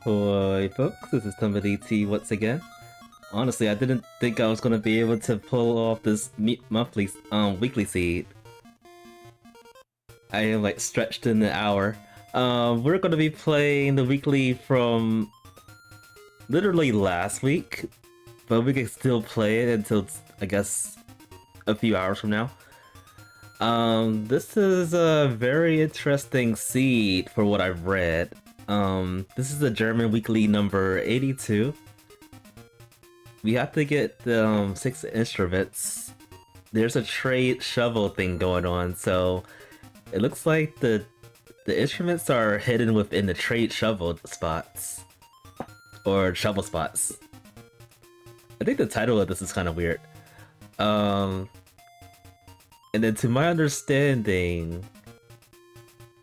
Hi folks, this is Somebody T once again. Honestly, I didn't think I was gonna be able to pull off this weekly seed. I am like stretched in an hour. We're gonna be playing the weekly from literally last week, but we can still play it until I guess a few hours from now. This is a very interesting seed for what I've read. This is the German weekly number 82. We have to get the 6 instruments. There's a trade shovel thing going on, so it looks like the instruments are hidden within the trade shovel spots. Or shovel spots. I think the title of this is kind of weird. And then to my understanding,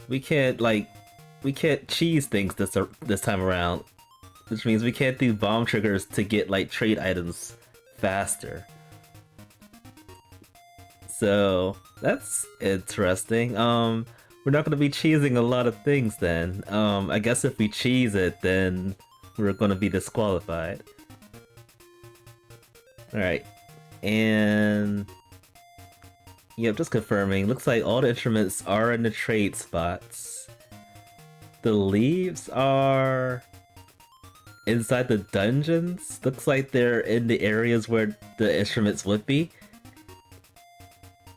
we can't cheese things this time around, which means we can't do bomb triggers to get like trade items faster. So that's interesting. We're not gonna be cheesing a lot of things then. I guess if we cheese it, then we're gonna be disqualified. Alright. And yep, just confirming. Looks like all the instruments are in the trade spots. The leaves are inside the dungeons. Looks like they're in the areas where the instruments would be.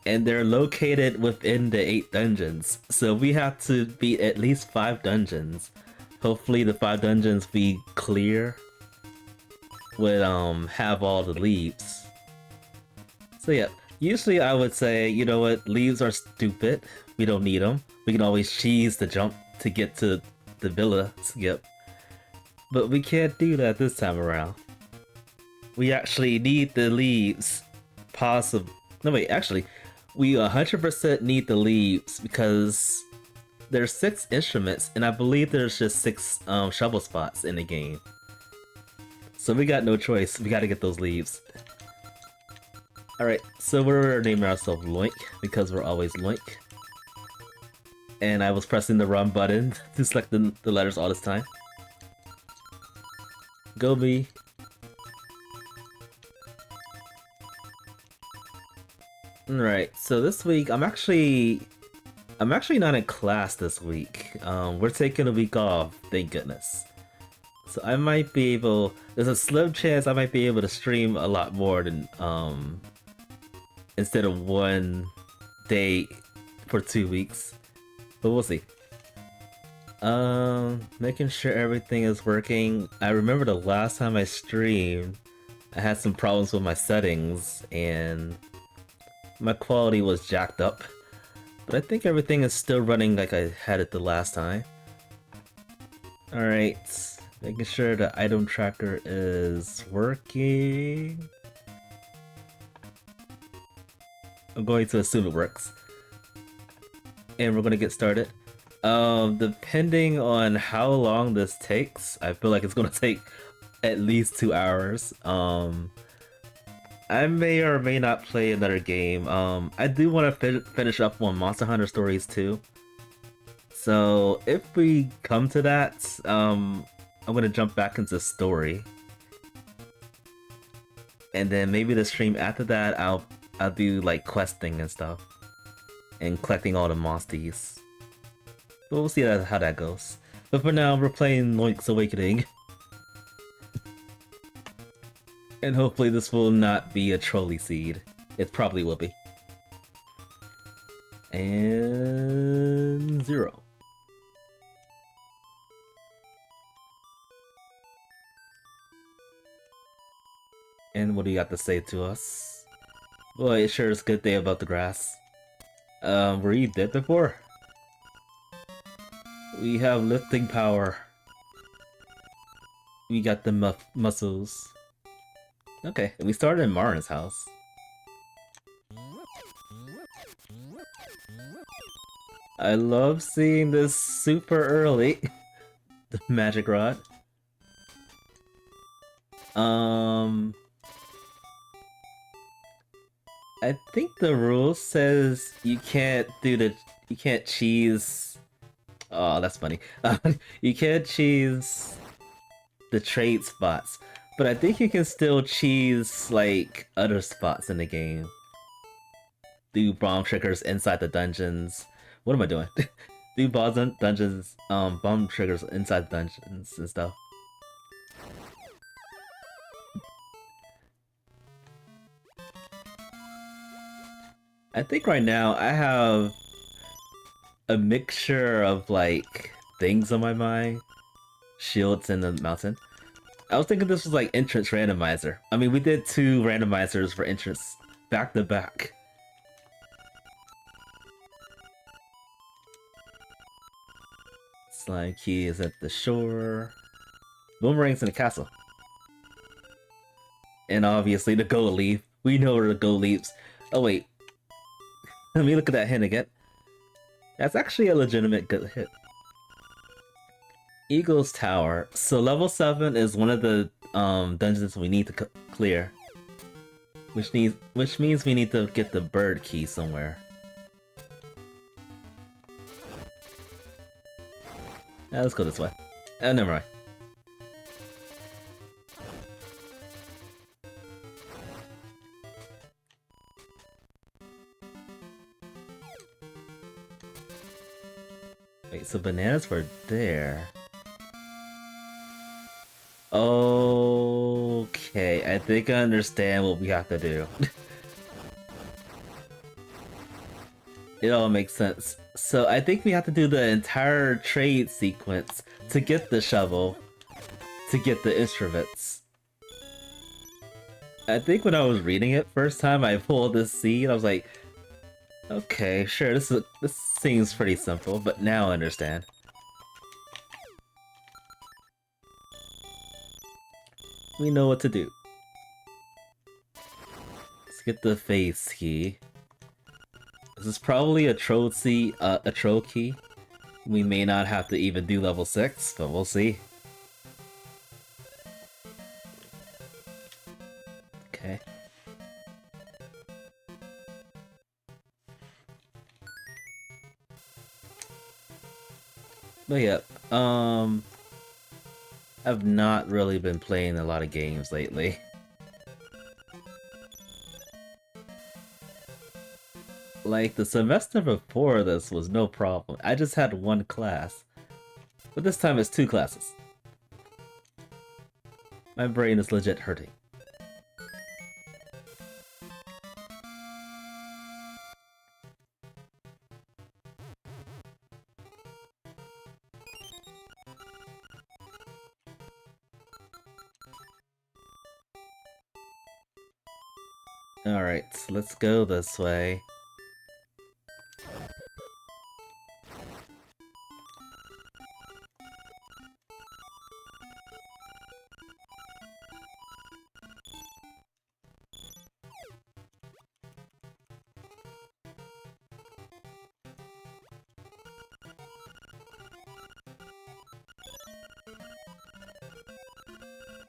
And they're located within the 8 dungeons. So we have to beat at least 5 dungeons. Hopefully the 5 dungeons we clear would have all the leaves. So yeah, usually I would say, you know what, leaves are stupid. We don't need them. We can always cheese the jump to get to the villa skip. But we can't do that this time around. We actually need the leaves. No wait, actually, we 100% need the leaves because there's 6 instruments and I believe there's just 6 shovel spots in the game. So we got no choice, we gotta get those leaves. Alright, so we're naming ourselves Loink because we're always Loink. And I was pressing the wrong button to select the letters all this time. Go me. Alright, so this week I'm actually not in class this week. We're taking a week off, thank goodness. So I might be able, there's a slim chance I might be able to stream a lot more than instead of 1 day for 2 weeks. But we'll see. Making sure everything is working. I remember the last time I streamed, I had some problems with my settings and my quality was jacked up. But I think everything is still running like I had it the last time. Alright, making sure the item tracker is working. I'm going to assume it works. And we're gonna get started. Depending on how long this takes, I feel like it's gonna take at least 2 hours. I may or may not play another game. I do want to finish up on Monster Hunter Stories 2. So if we come to that, I'm gonna jump back into story. And then maybe the stream after that, I'll do like questing and stuff. And collecting all the monsties. But we'll see how that goes. But for now, we're playing Link's Awakening. And hopefully this will not be a trolley seed. It probably will be. And 0. And what do you got to say to us? Boy, it sure is a good day about the grass. Were you dead before? We have lifting power. We got the muscles. Okay, we started in Marin's house. I love seeing this super early. The magic rod. I think the rule says you can't cheese. Oh, that's funny. You can't cheese the trade spots, but I think you can still cheese like other spots in the game. Do bomb triggers inside the dungeons. What am I doing? Do bomb triggers inside the dungeons and stuff. I think right now I have a mixture of like things on my mind. Shields in the mountain. I was thinking this was like entrance randomizer. I mean, we did 2 randomizers for entrance back to back. Slime key is at the shore. Boomerang's in the castle. And obviously the gold leaf. We know where the gold leaps. Oh wait. Let me look at that hint again. That's actually a legitimate good hit. Eagle's Tower. So level 7 is one of the dungeons we need to clear. Which means we need to get the bird key somewhere. Let's go this way. Never mind. Wait, so bananas were there. Okay, I think I understand what we have to do. It all makes sense. So I think we have to do the entire trade sequence to get the shovel, to get the instruments. I think when I was reading it first time, I pulled this seed. I was like, okay, sure, this seems pretty simple, but now I understand. We know what to do. Let's get the face key. This is probably a troll key. We may not have to even do level 6, but we'll see. Okay. But yeah, I've not really been playing a lot of games lately. Like, the semester before this was no problem. I just had 1 class. But this time it's 2 classes. My brain is legit hurting. Alright, so let's go this way.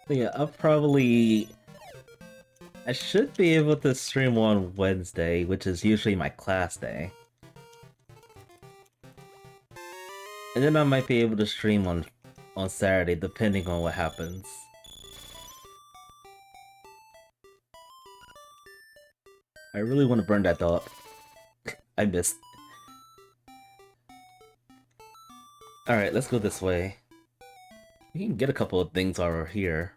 Yeah, I should be able to stream on Wednesday, which is usually my class day. And then I might be able to stream on Saturday, depending on what happens. I really want to burn that doll up. I missed. Alright, let's go this way. We can get a couple of things over here.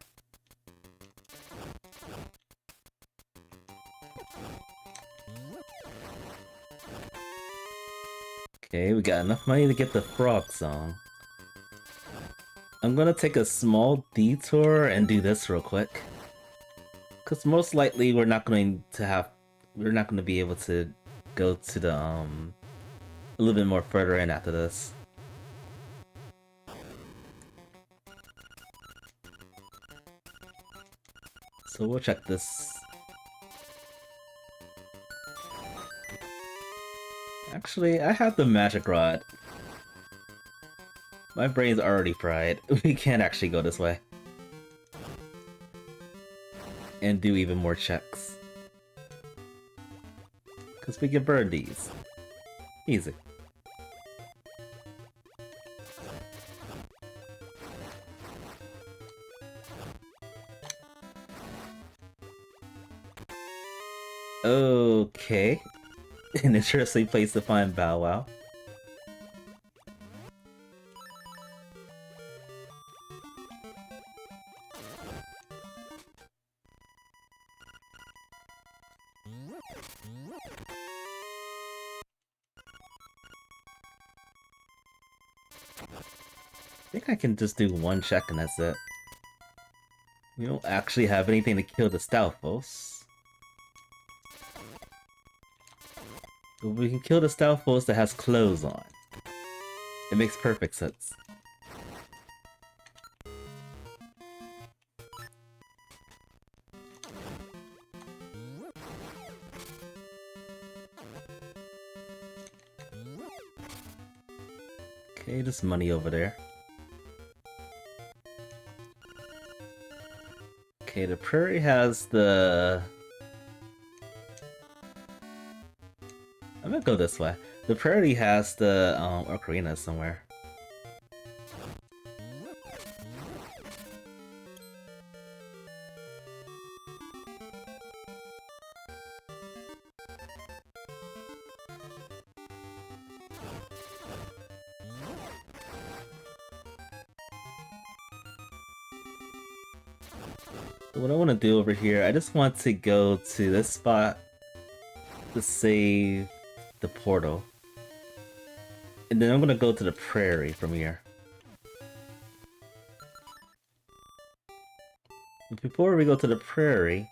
Okay, we got enough money to get the frog song. I'm gonna take a small detour and do this real quick. Cause most likely we're not going to be able to go to the a little bit more further in after this. So we'll check this. Actually, I have the magic rod. My brain's already fried. We can't actually go this way. And do even more checks. Because we can burn these. Easy. Okay. An interesting place to find Bow Wow. I think I can just do one check and that's it. We don't actually have anything to kill the Stalfos. But we can kill the Stalfos that has clothes on. It makes perfect sense. Okay, just money over there. Okay, the prairie has the... I'm gonna go this way. The prairie has the ocarina somewhere. So what I want to do over here, I just want to go to this spot to save the portal. And then I'm gonna go to the prairie from here. But before we go to the prairie,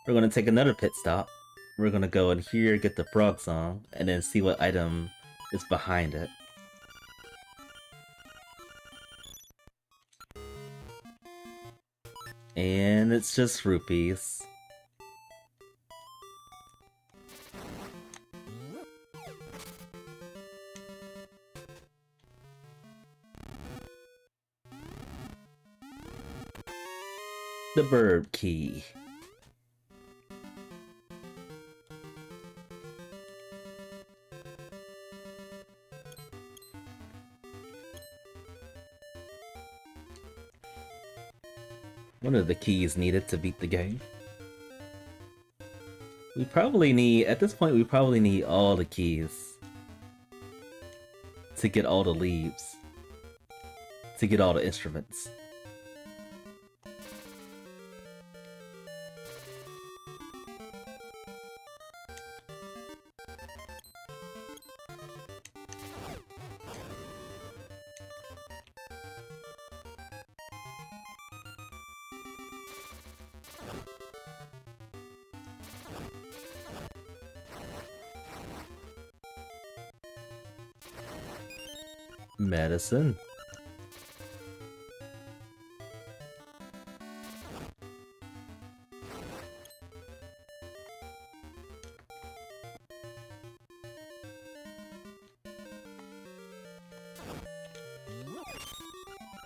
we're gonna take another pit stop. We're gonna go in here, get the frog song, and then see what item is behind it. And it's just rupees. The bird key. One of the keys needed to beat the game. We probably need, at this point, we probably need all the keys to get all the leaves, to get all the instruments. Medicine.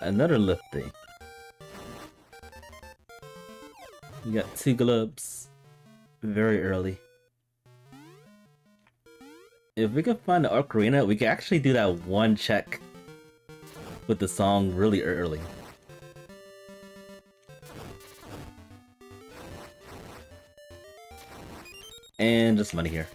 Another lifting. We got 2 globes. Very early. If we could find the ocarina, we could actually do that one check with the song really early. And just money here.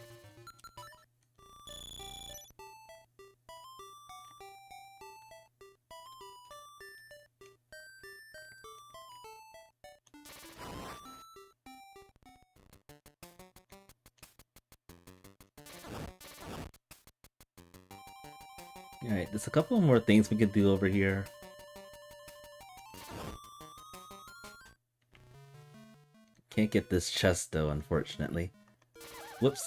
Alright, there's a couple more things we could do over here. Can't get this chest though, unfortunately. Whoops.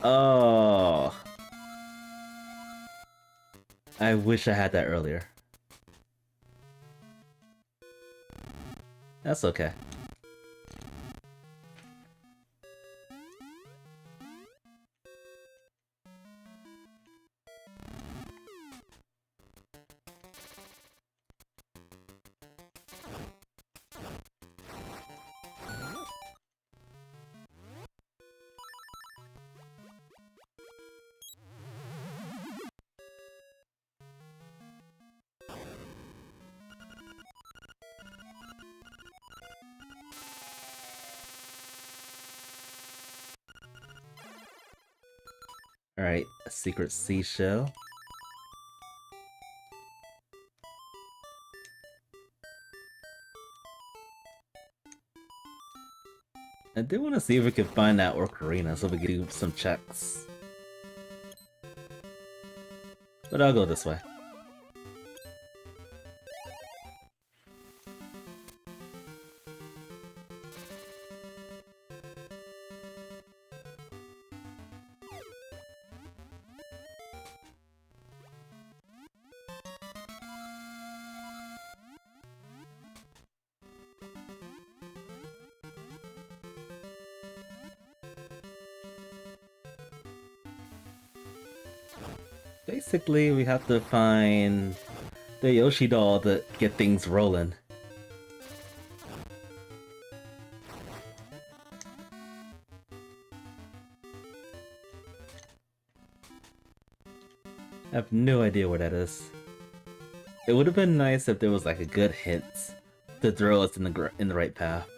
Oh. I wish I had that earlier. That's okay. Alright, a secret seashell. I do want to see if we can find that Ocarina so we can do some checks. But I'll go this way. Basically, we have to find the Yoshi doll to get things rolling. I have no idea where that is. It would have been nice if there was like a good hint to throw us in the right path.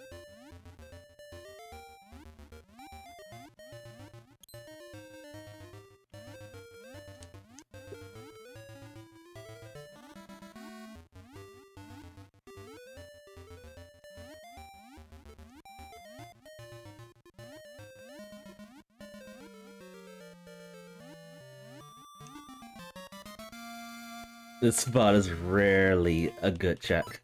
This spot is rarely a good check.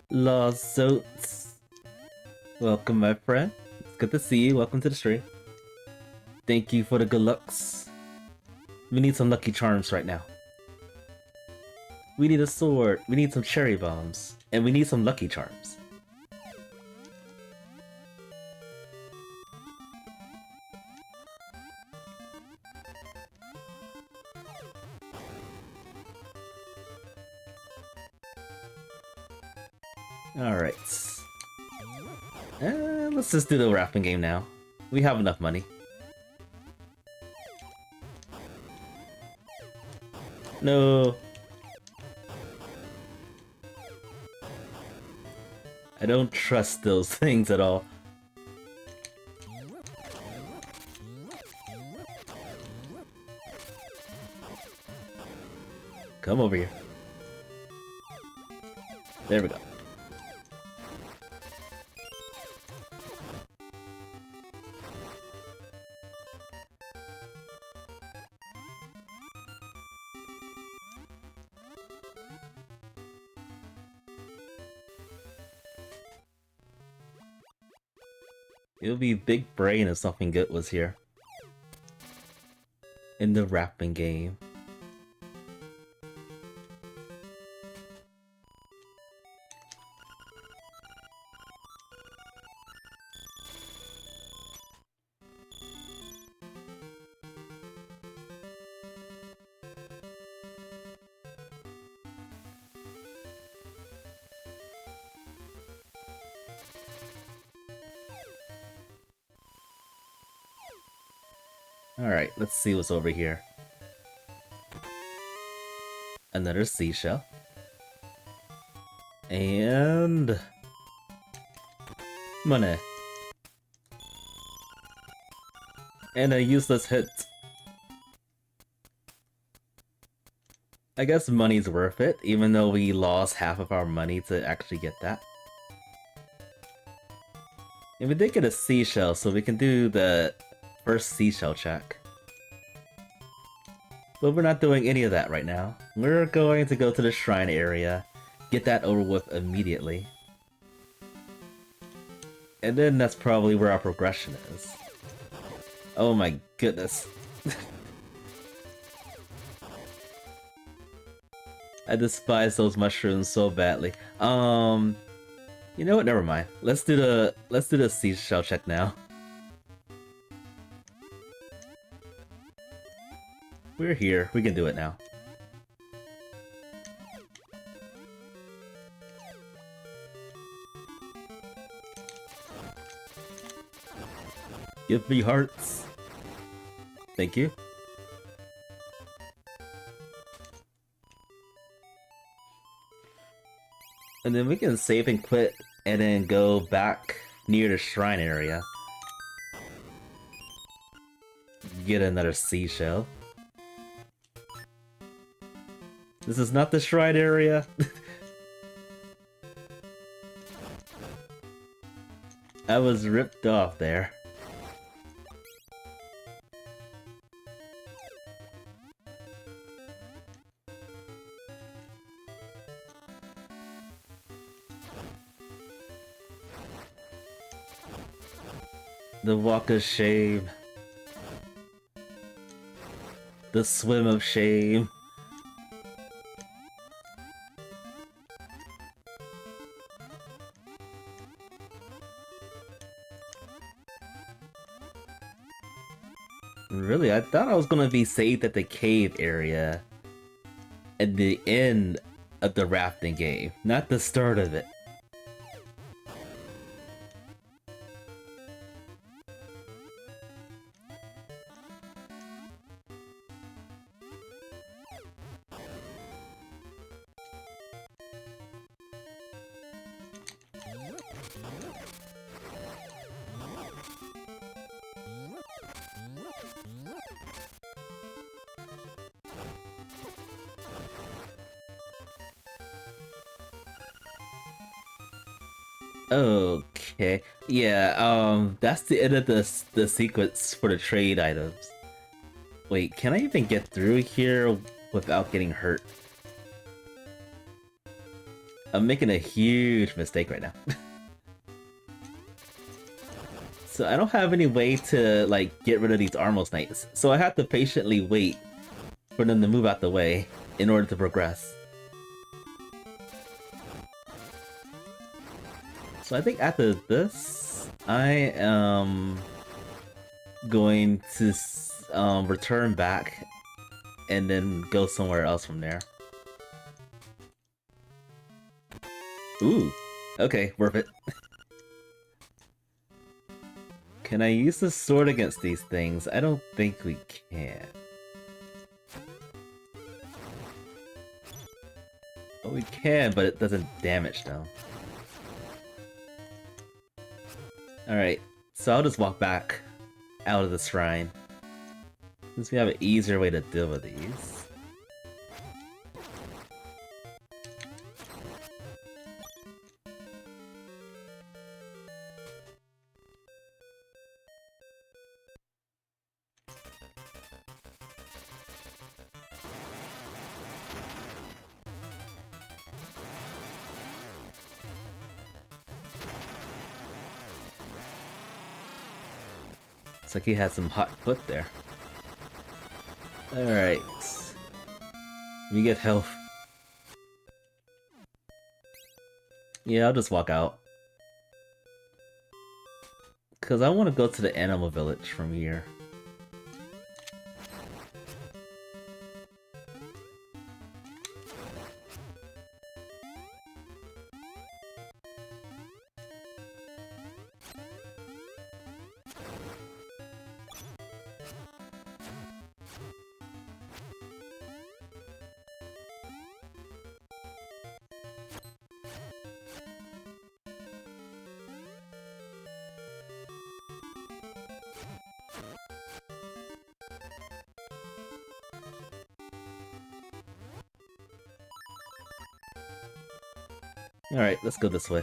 Los Zotes. Welcome, my friend. It's good to see you. Welcome to the stream. Thank you for the good looks. We need some lucky charms right now. We need a sword, we need some cherry bombs, and we need some lucky charms. Alright. Let's just do the rafting game now. We have enough money. No. I don't trust those things at all. Come over here. There we go. It would be big brain if something good was here. In the rapping game. Alright, let's see what's over here. Another seashell. And... money. And a useless hit. I guess money's worth it, even though we lost half of our money to actually get that. And we did get a seashell, so we can do the first seashell check. But we're not doing any of that right now. We're going to go to the shrine area, get that over with immediately. And then that's probably where our progression is. Oh my goodness. I despise those mushrooms so badly. You know what? Never mind. Let's do the seashell check now. We're here. We can do it now. Give me hearts. Thank you. And then we can save and quit and then go back near the shrine area. Get another seashell. This is not the shrine area. I was ripped off there. The walk of shame. The swim of shame. Really, I thought I was gonna be saved at the cave area at the end of the rafting game, not the start of it. Okay, yeah, that's the end of the sequence for the trade items. Wait, can I even get through here without getting hurt? I'm making a huge mistake right now. So I don't have any way to, like, get rid of these Armos Knights, so I have to patiently wait for them to move out the way in order to progress. So I think after this, I am going to return back and then go somewhere else from there. Ooh, okay, worth it. Can I use the sword against these things? I don't think we can. Oh, we can, but it doesn't damage them. Alright, so I'll just walk back out of the shrine, since we have an easier way to deal with these. Looks like he had some hot foot there. Alright. We get health. Yeah, I'll just walk out. Cause I want to go to the animal village from here. Alright, let's go this way.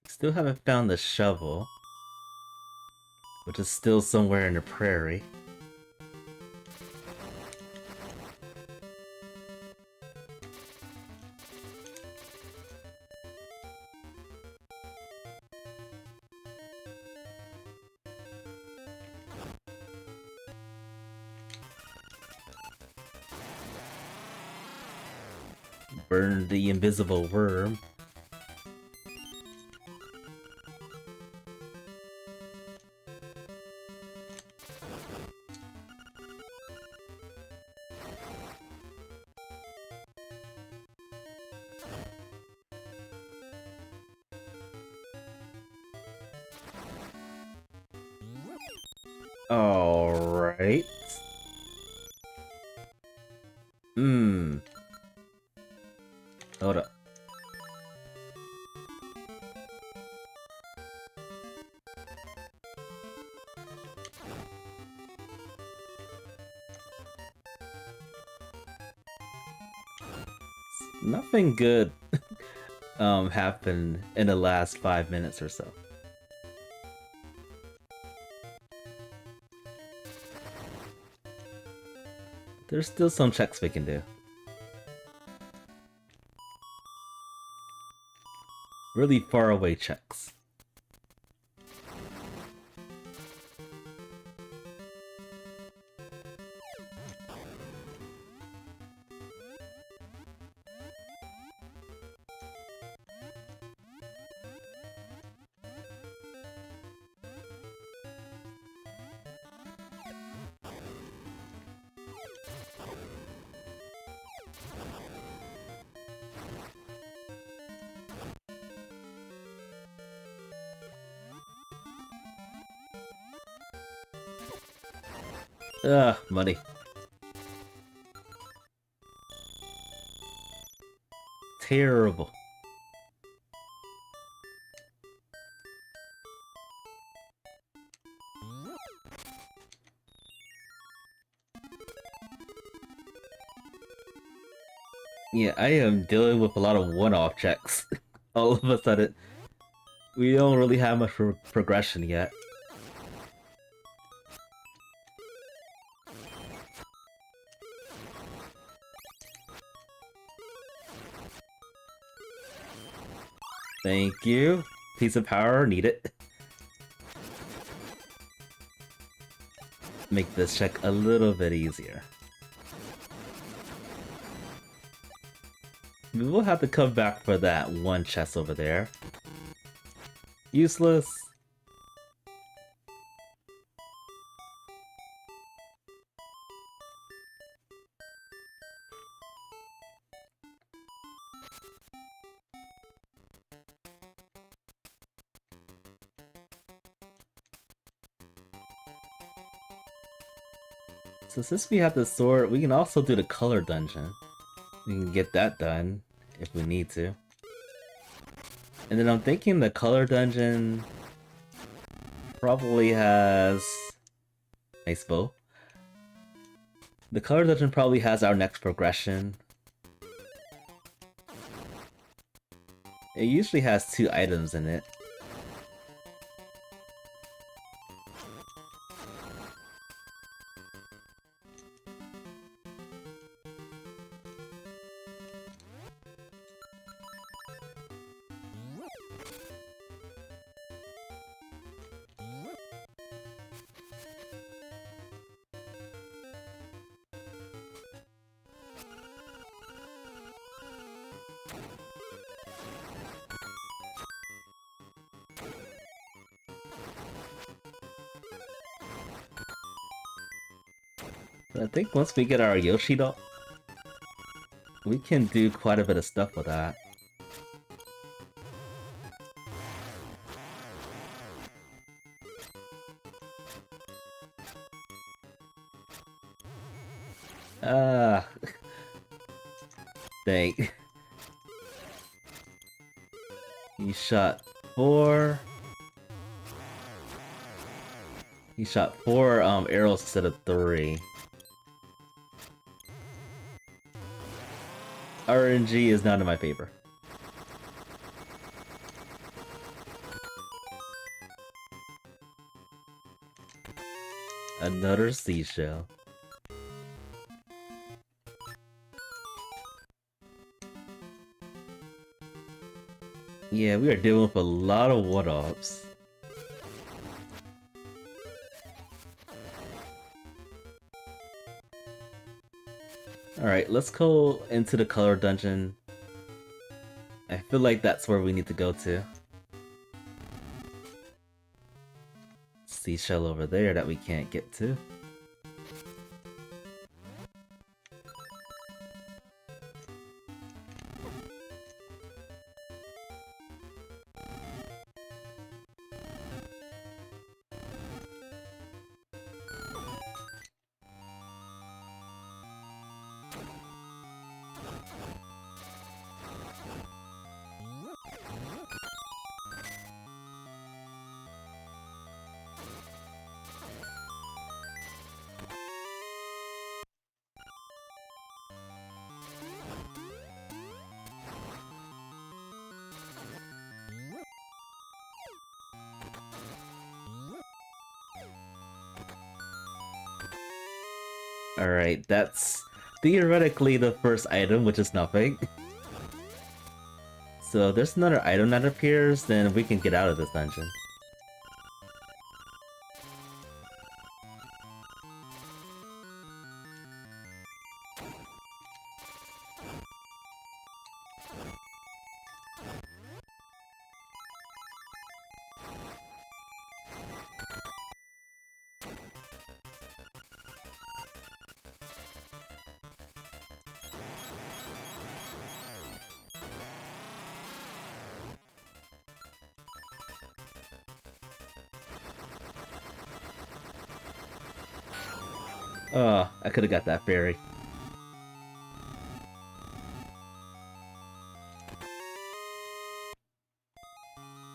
Still haven't found the shovel, which is still somewhere in the prairie. Burn the invisible worm. Alright. Hmm. Hold up. Nothing good happened in the last 5 minutes or so. There's still some checks we can do. Really far away checks. Ugh, money. Terrible. Yeah, I am dealing with a lot of one-off checks. All of a sudden, we don't really have much progression yet. Thank you. Piece of power, need it. Make this check a little bit easier. We will have to come back for that one chest over there. Useless. So since we have the sword, we can also do the color dungeon. We can get that done if we need to. And then I'm thinking the color dungeon probably has... Nice bow. The color dungeon probably has our next progression. It usually has 2 items in it. But I think once we get our Yoshi doll, we can do quite a bit of stuff with that. Ah, dang. He shot 4. He shot 4 arrows instead of 3. RNG is not in my favor. Another seashell. Yeah, we are dealing with a lot of one-offs. Alright, let's go into the color dungeon. I feel like that's where we need to go to. Seashell over there that we can't get to. Alright, that's theoretically the first item, which is nothing. So if there's another item that appears, then we can get out of this dungeon. Oh, I could've got that fairy.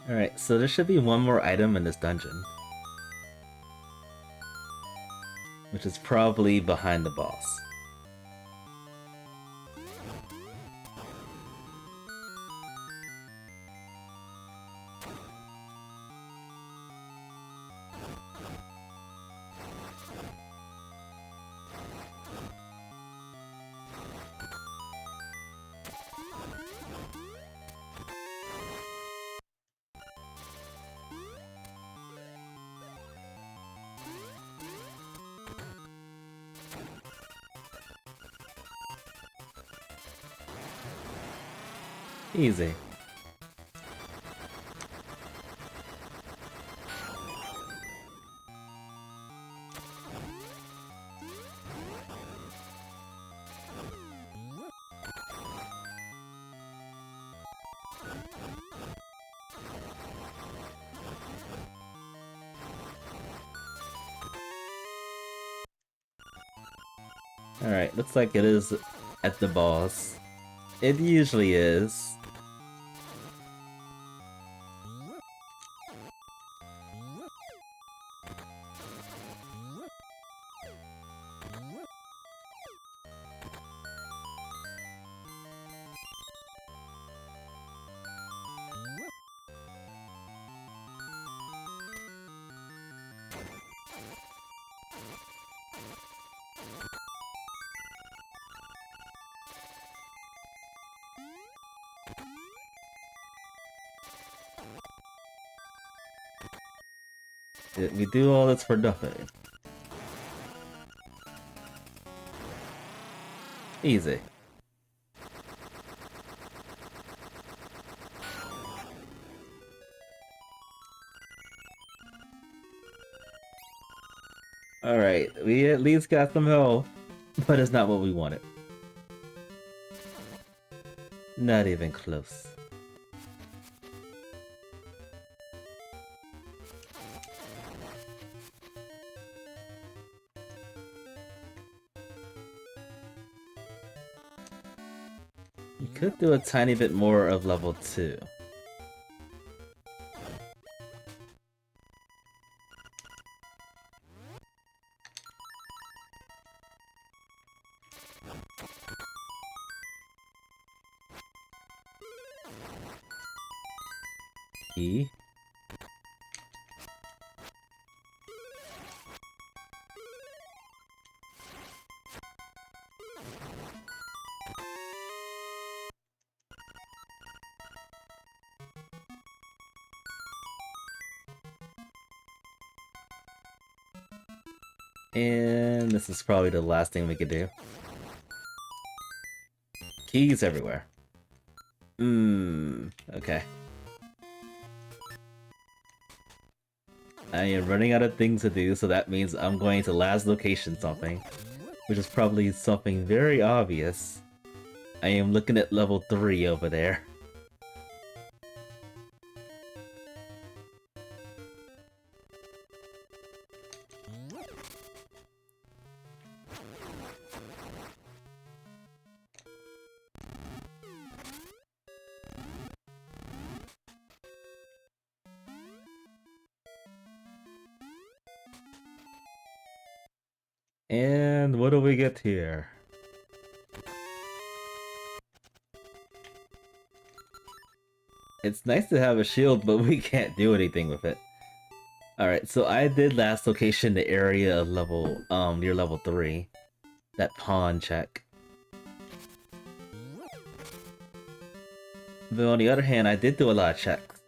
Alright, so there should be one more item in this dungeon. Which is probably behind the boss. Easy. Alright, looks like it is at the boss. It usually is. Did we do all this for nothing? Easy. Alright, we at least got some health, but it's not what we wanted. Not even close. You could do a tiny bit more of level 2. E. And this is probably the last thing we could do. Keys everywhere. Okay. I am running out of things to do, so that means I'm going to last location something. Which is probably something very obvious. I am looking at level 3 over there. And what do we get here? It's nice to have a shield, but we can't do anything with it. Alright, so I did last location the area of level, near level 3. that pawn check. But on the other hand, I did do a lot of checks.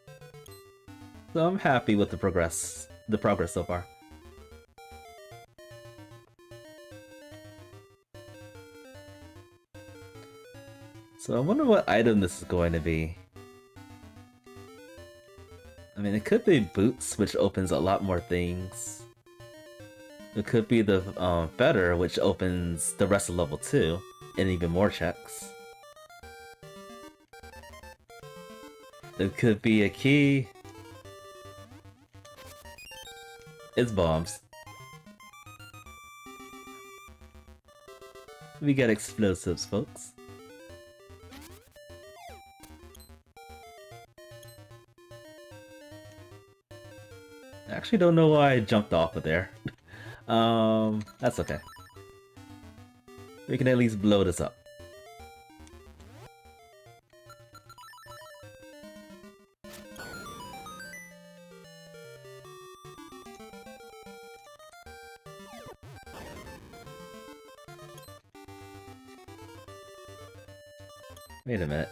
So I'm happy with the progress so far. So I wonder what item this is going to be. I mean, it could be boots, which opens a lot more things. It could be the fetter, which opens the rest of level 2, and even more checks. It could be a key. It's bombs. We got explosives, folks. I actually don't know why I jumped off of there. That's okay. We can at least blow this up. Wait a minute.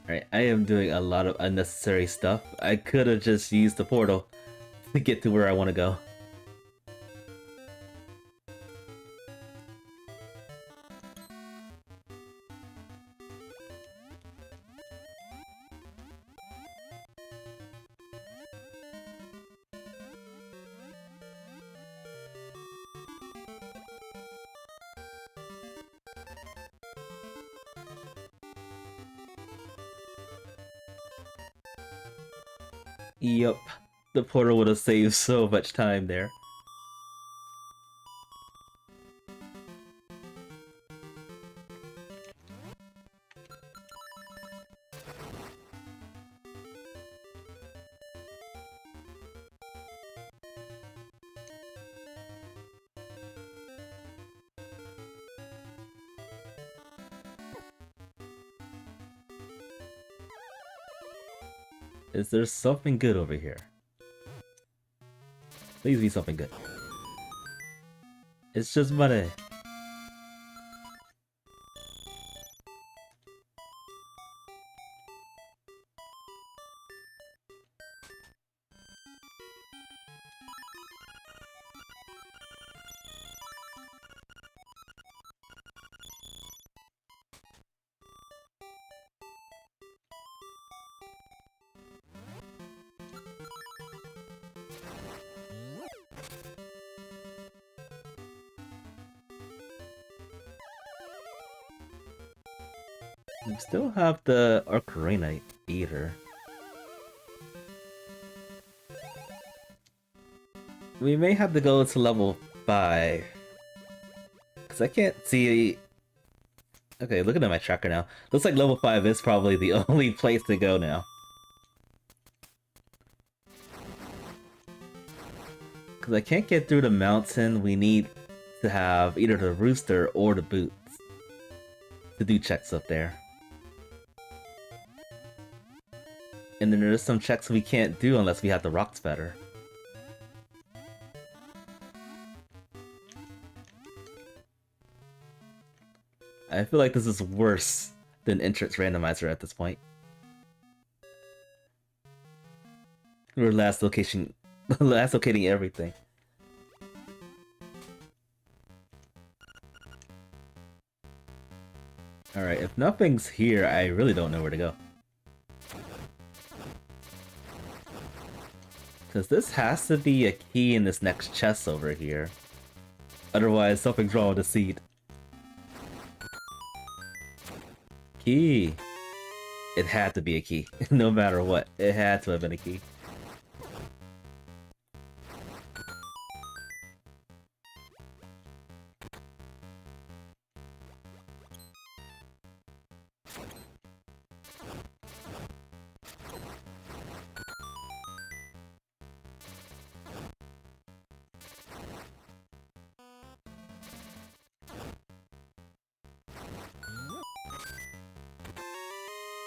Alright, I am doing a lot of unnecessary stuff. I could have just used the portal to get to where I want to go. Yup, the portal would have saved so much time there. Is there something good over here? Please be something good. It's just money. We still have the Arcanite Eater. We may have to go to level 5. Because I can't see... Okay, looking at my tracker now. Looks like level 5 is probably the only place to go now. Because I can't get through the mountain, we need to have either the rooster or the boots to do checks up there. And then there's some checks we can't do unless we have the rock spatter. I feel like this is worse than entrance randomizer at this point. We're last locating everything. Alright, if nothing's here, I really don't know where to go. Because this has to be a key in this next chest over here. Otherwise, something's wrong with the seed. Key! It had to be a key. No matter what, it had to have been a key.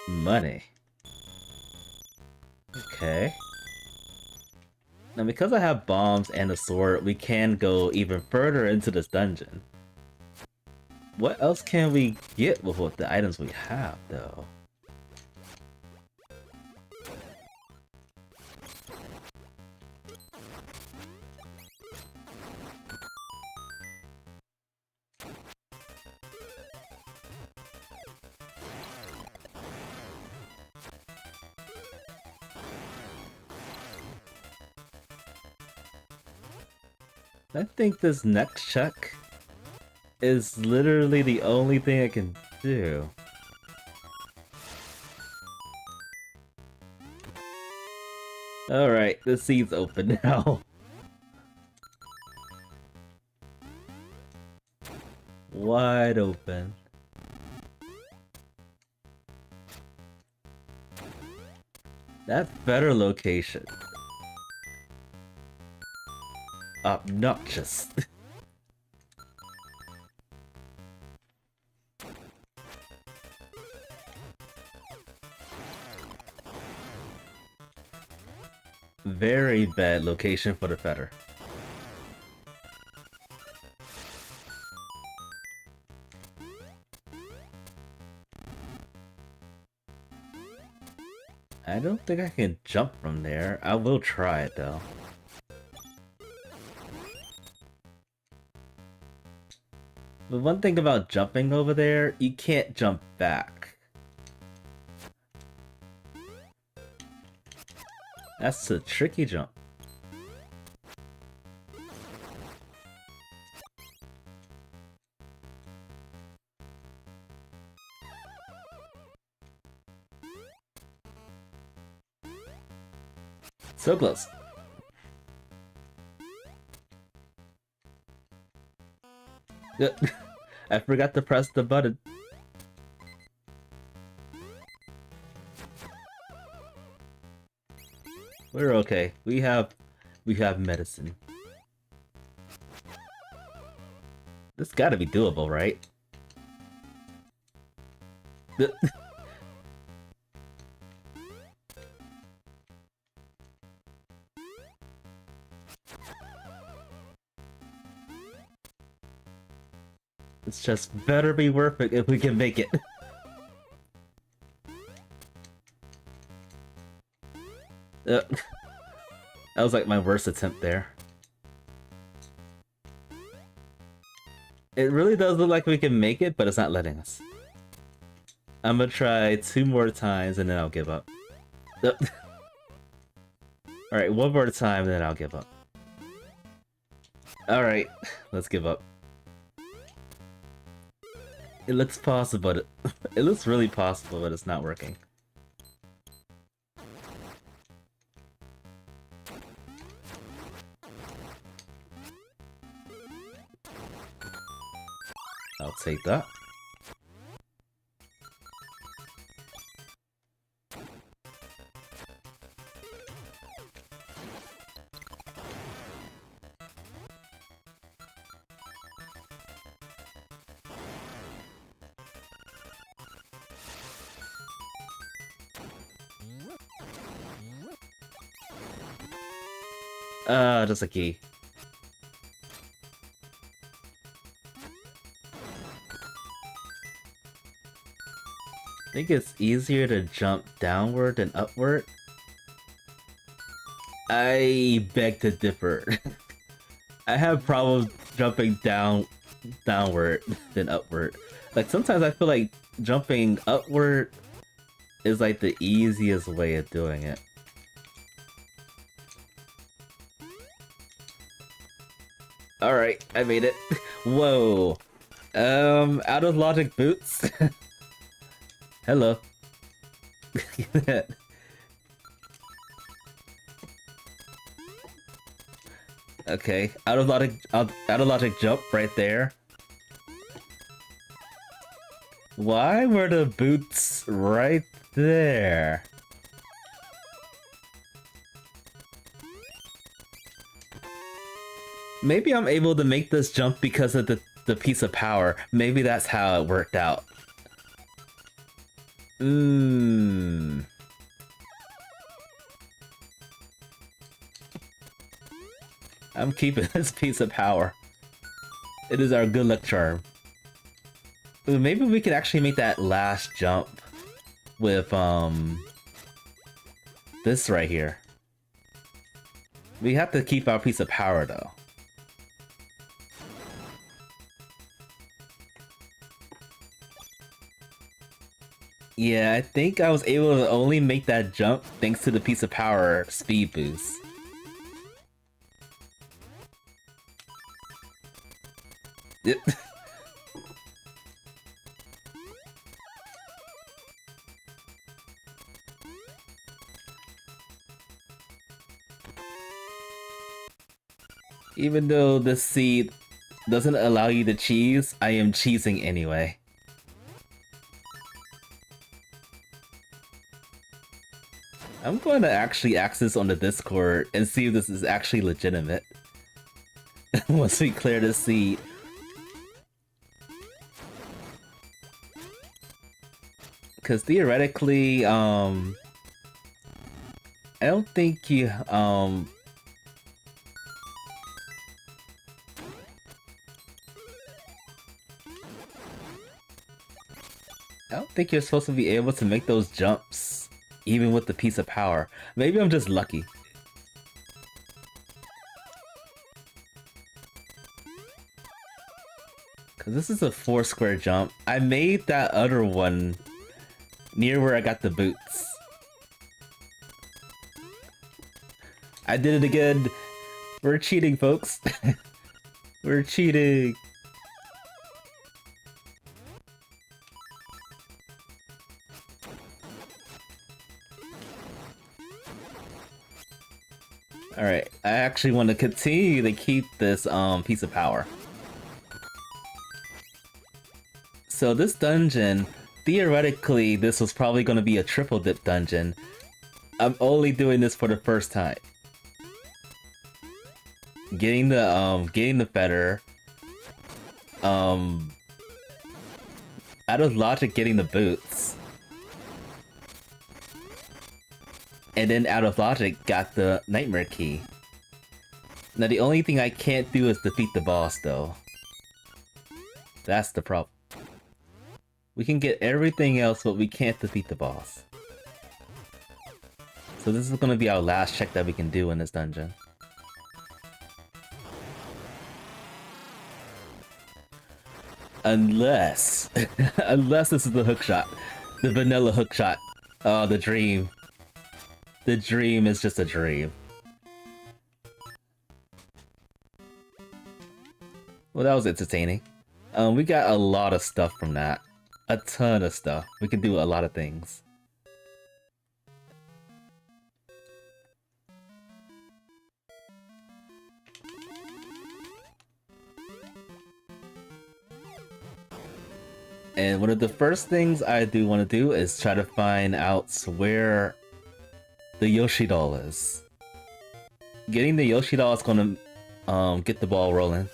Money. Okay. Now, because I have bombs and a sword, we can go even further into this dungeon. What else can we get with what the items we have, though? I think this next check is literally the only thing I can do. Alright, the seat's open now. Wide open. That better location. Obnoxious. Very bad location for the feather. I don't think I can jump from there. I will try it though. But one thing about jumping over there, you can't jump back. That's a tricky jump. So close. I forgot to press the button. We're okay. We have medicine. This gotta be doable, right? It's just better be worth it if we can make it. That was like my worst attempt there. It really does look like we can make it, but it's not letting us. I'm gonna try 2 more times and then I'll give up. Alright, 1 more time and then I'll give up. Alright, let's give up. It looks possible, but it looks really possible, but it's not working. I'll take that. Just a key. I think it's easier to jump downward than upward. I beg to differ. I have problems jumping downward than upward. Like sometimes I feel like jumping upward is like the easiest way of doing it. Alright, I made it. Whoa. Out of logic boots? Hello. Okay, out of logic jump right there. Why were the boots right there? Maybe I'm able to make this jump because of the piece of power. Maybe that's how it worked out. I'm keeping this piece of power. It is our good luck charm. Ooh, maybe we could actually make that last jump with, this right here. We have to keep our piece of power, though. Yeah, I think I was able to only make that jump thanks to the piece of power speed boost. Even though this seed doesn't allow you to cheese, I am cheesing anyway. I'm going to actually ask this on the Discord and see if this is actually legitimate. Once we clear the seed. Because theoretically, I don't think you, I don't think you're supposed to be able to make those jumps, even with the piece of power. Maybe I'm just lucky. Because this is a 4-square jump. I made that other one near where I got the boots. I did it again. We're cheating, folks. We're cheating. Alright, I actually want to continue to keep this piece of power. So this dungeon, theoretically, this was probably going to be a triple dip dungeon. I'm only doing this for the first time. Getting the feather. Out of logic, getting the boots. And then out of logic, got the nightmare key. Now the only thing I can't do is defeat the boss, though. That's the problem. We can get everything else, but we can't defeat the boss. So this is gonna be our last check that we can do in this dungeon. Unless... unless this is the hookshot. The vanilla hookshot. Oh, the dream. The dream is just a dream. Well, that was entertaining. We got a lot of stuff from that. A ton of stuff. We can do a lot of things. And one of the first things I do want to do is try to find out where the Yoshi doll is. Getting the Yoshi doll is gonna get the ball rolling.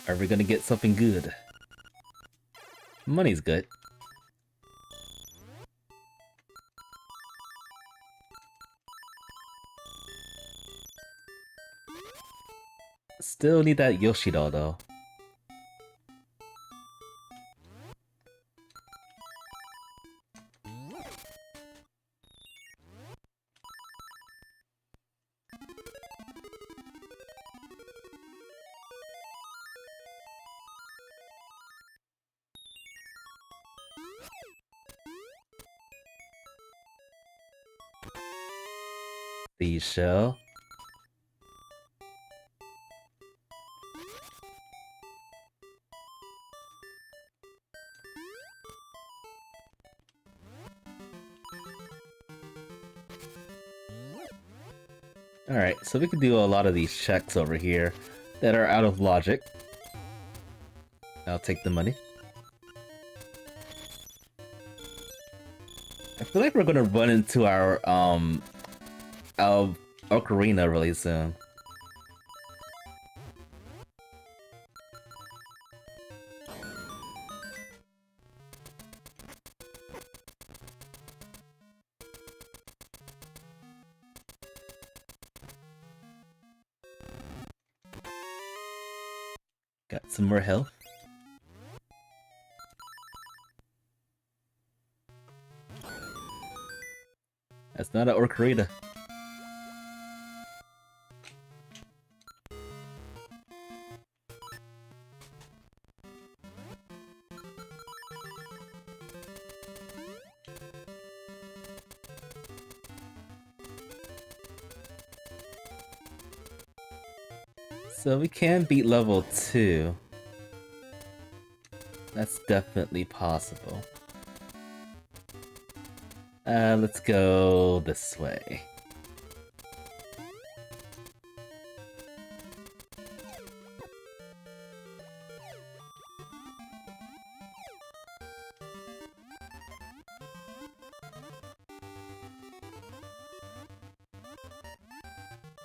Are we gonna get something good? Money's good. Still need that Yoshi doll, though. The shell. Alright, so we can do a lot of these checks over here that are out of logic. I'll take the money. I feel like we're gonna run into our ocarina really soon. Got some more health. That's not an ocarina. So we can beat level 2. That's definitely possible. Let's go this way.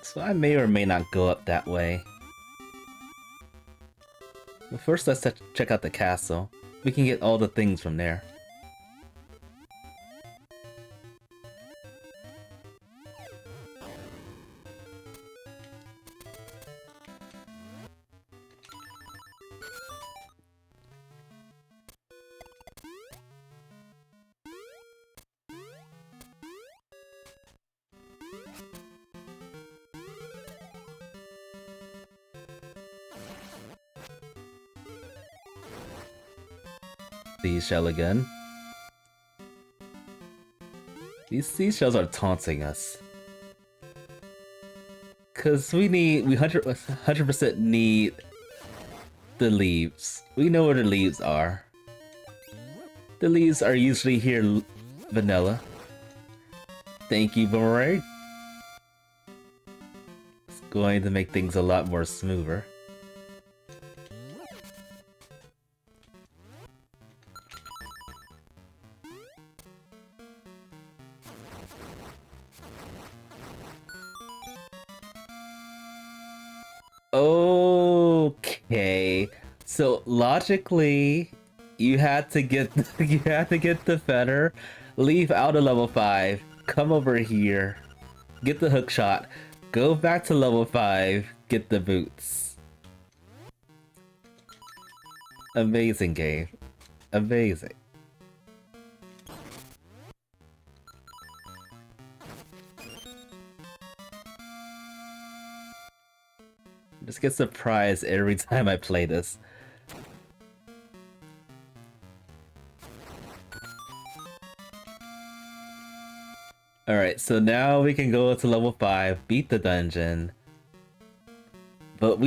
So I may or may not go up that way. But first, let's check out the castle. We can get all the things from there. Seashell again. These seashells are taunting us. Cause we 100% need the leaves. We know where the leaves are. The leaves are usually here vanilla. Thank you, Boomerang. It's going to make things a lot more smoother. Okay, so logically, you had to get the feather, leave out of level 5, come over here, get the hook shot, go back to level 5, get the boots. Amazing game, amazing. Just get surprised every time I play this. Alright, so now we can go to level 5, beat the dungeon. But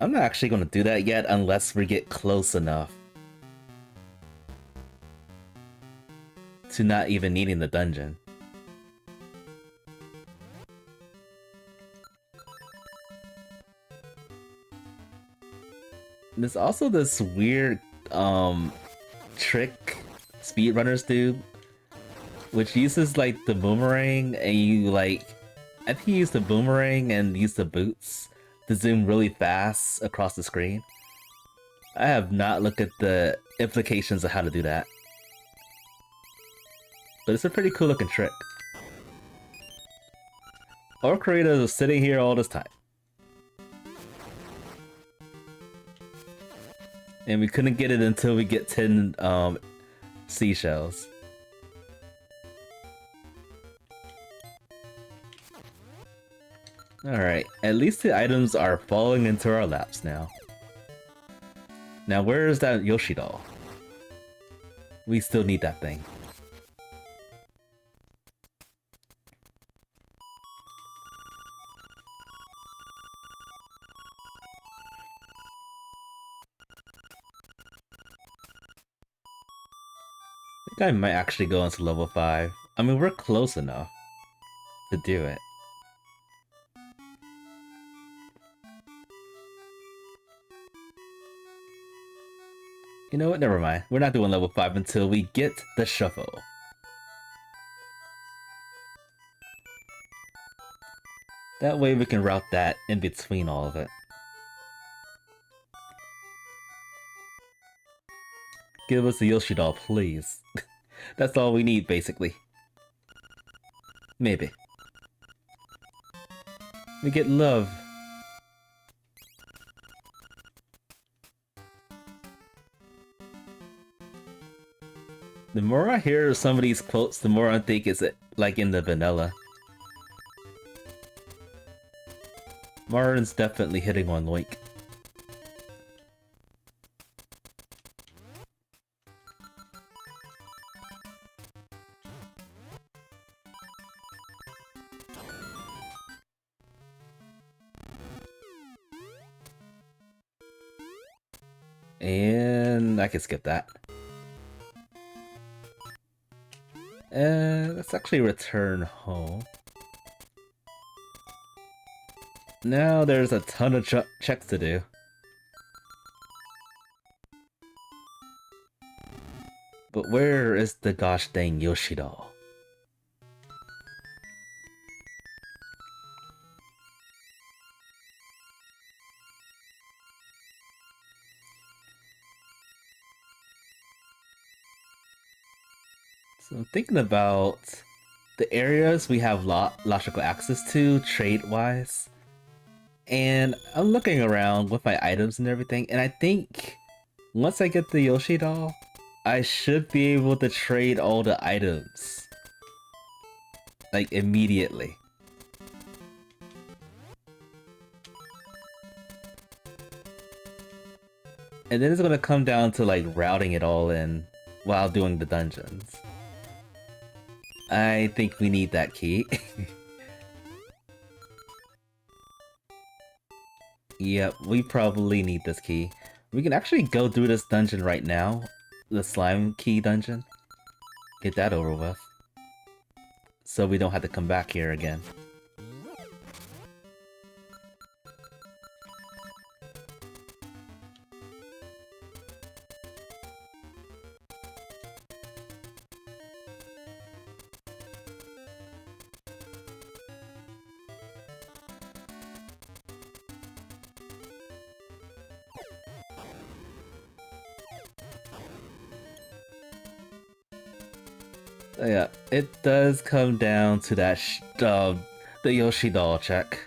I'm not actually going to do that yet unless we get close enough to not even needing the dungeon. There's also this weird trick speedrunners do, which uses like the boomerang, and you I think you use the boomerang and use the boots to zoom really fast across the screen. I have not looked at the implications of how to do that, but it's a pretty cool looking trick. Our creators are sitting here all this time. And we couldn't get it until we get 10 seashells. Alright, at least the items are falling into our laps now. Now where is that Yoshi doll? We still need that thing. I think I might actually go into level 5. I mean, we're close enough to do it. You know what? Never mind. We're not doing level 5 until we get the shovel. That way we can route that in between all of it. Give us the Yoshi doll, please. That's all we need, basically. Maybe. We get love. The more I hear some of these quotes, the more I think it's like in the vanilla. Martin's definitely hitting on Link. And I can skip that. Let's actually return home. Now there's a ton of checks to do. But where is the gosh dang Yoshi doll? So I'm thinking about the areas we have logical access to trade-wise. And I'm looking around with my items and everything, and I think once I get the Yoshi doll, I should be able to trade all the items. Like, immediately. And then it's gonna come down to, like, routing it all in while doing the dungeons. I think we need that key. Yep, we probably need this key. We can actually go through this dungeon right now. The slime key dungeon. Get that over with. So we don't have to come back here again. So yeah, it does come down to that the Yoshi doll check.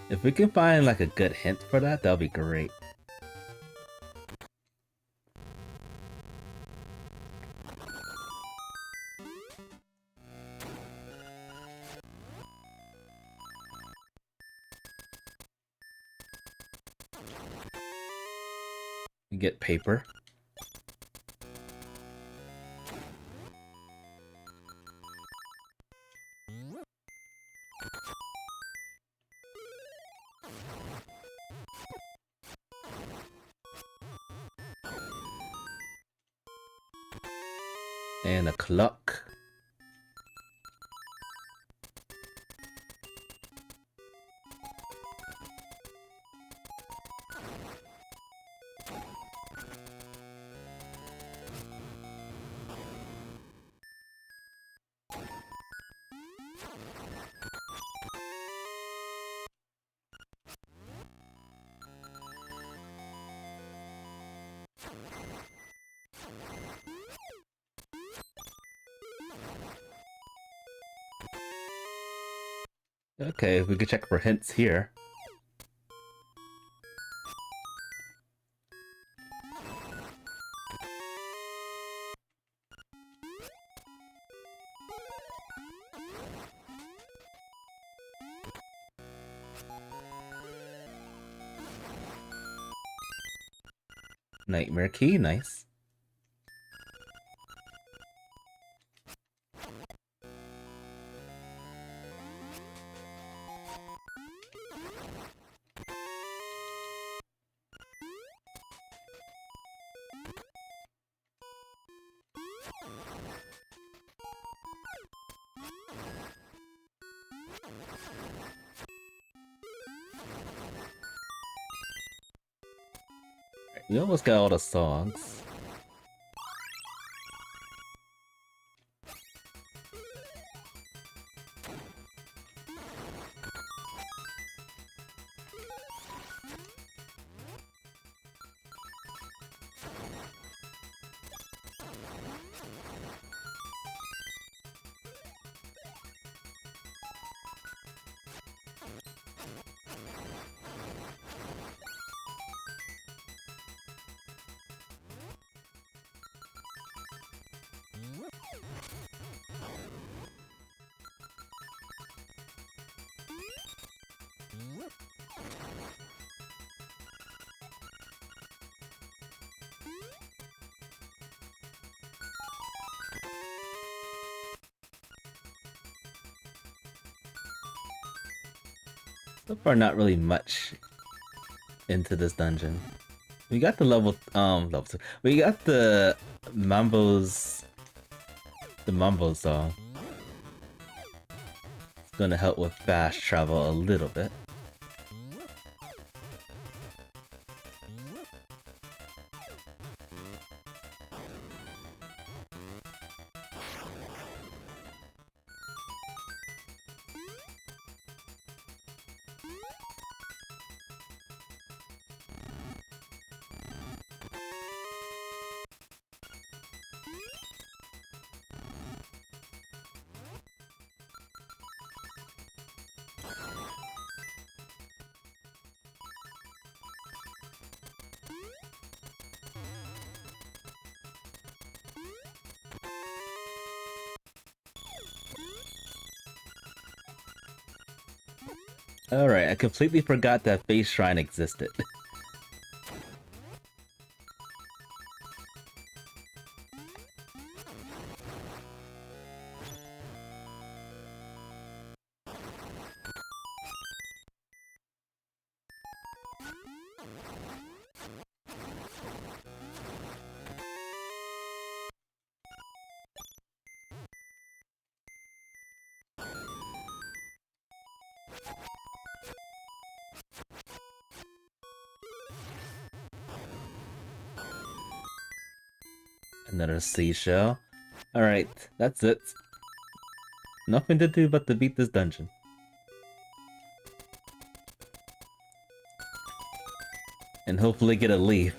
If we can find like a good hint for that, that'll be great. We get paper. And a clock. Okay, we can check for hints here. Nightmare key, nice. We almost got all the songs. So far, not really much into this dungeon. We got the level 2. We got the Mambo song. It's gonna help with fast travel a little bit. Alright, I completely forgot that base shrine existed. Another seashell. Alright, that's it. Nothing to do but to beat this dungeon. And hopefully get a leaf.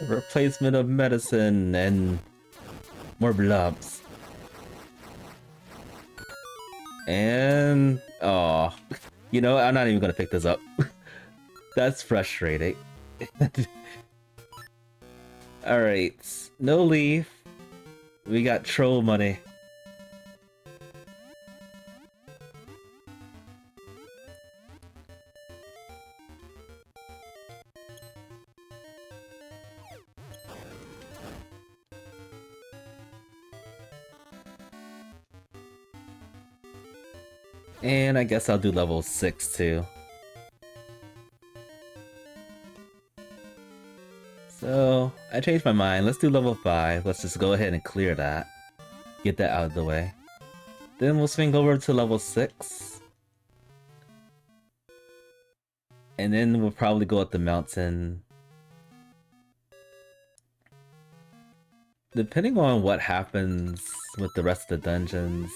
Replacement of medicine and more blobs. And oh, you know, I'm not even gonna pick this up. That's frustrating. Alright, no leaf. We got troll money. And I guess I'll do level 6 too. So, I changed my mind. Let's do level 5. Let's just go ahead and clear that. Get that out of the way. Then we'll swing over to level 6. And then we'll probably go up the mountain. Depending on what happens with the rest of the dungeons,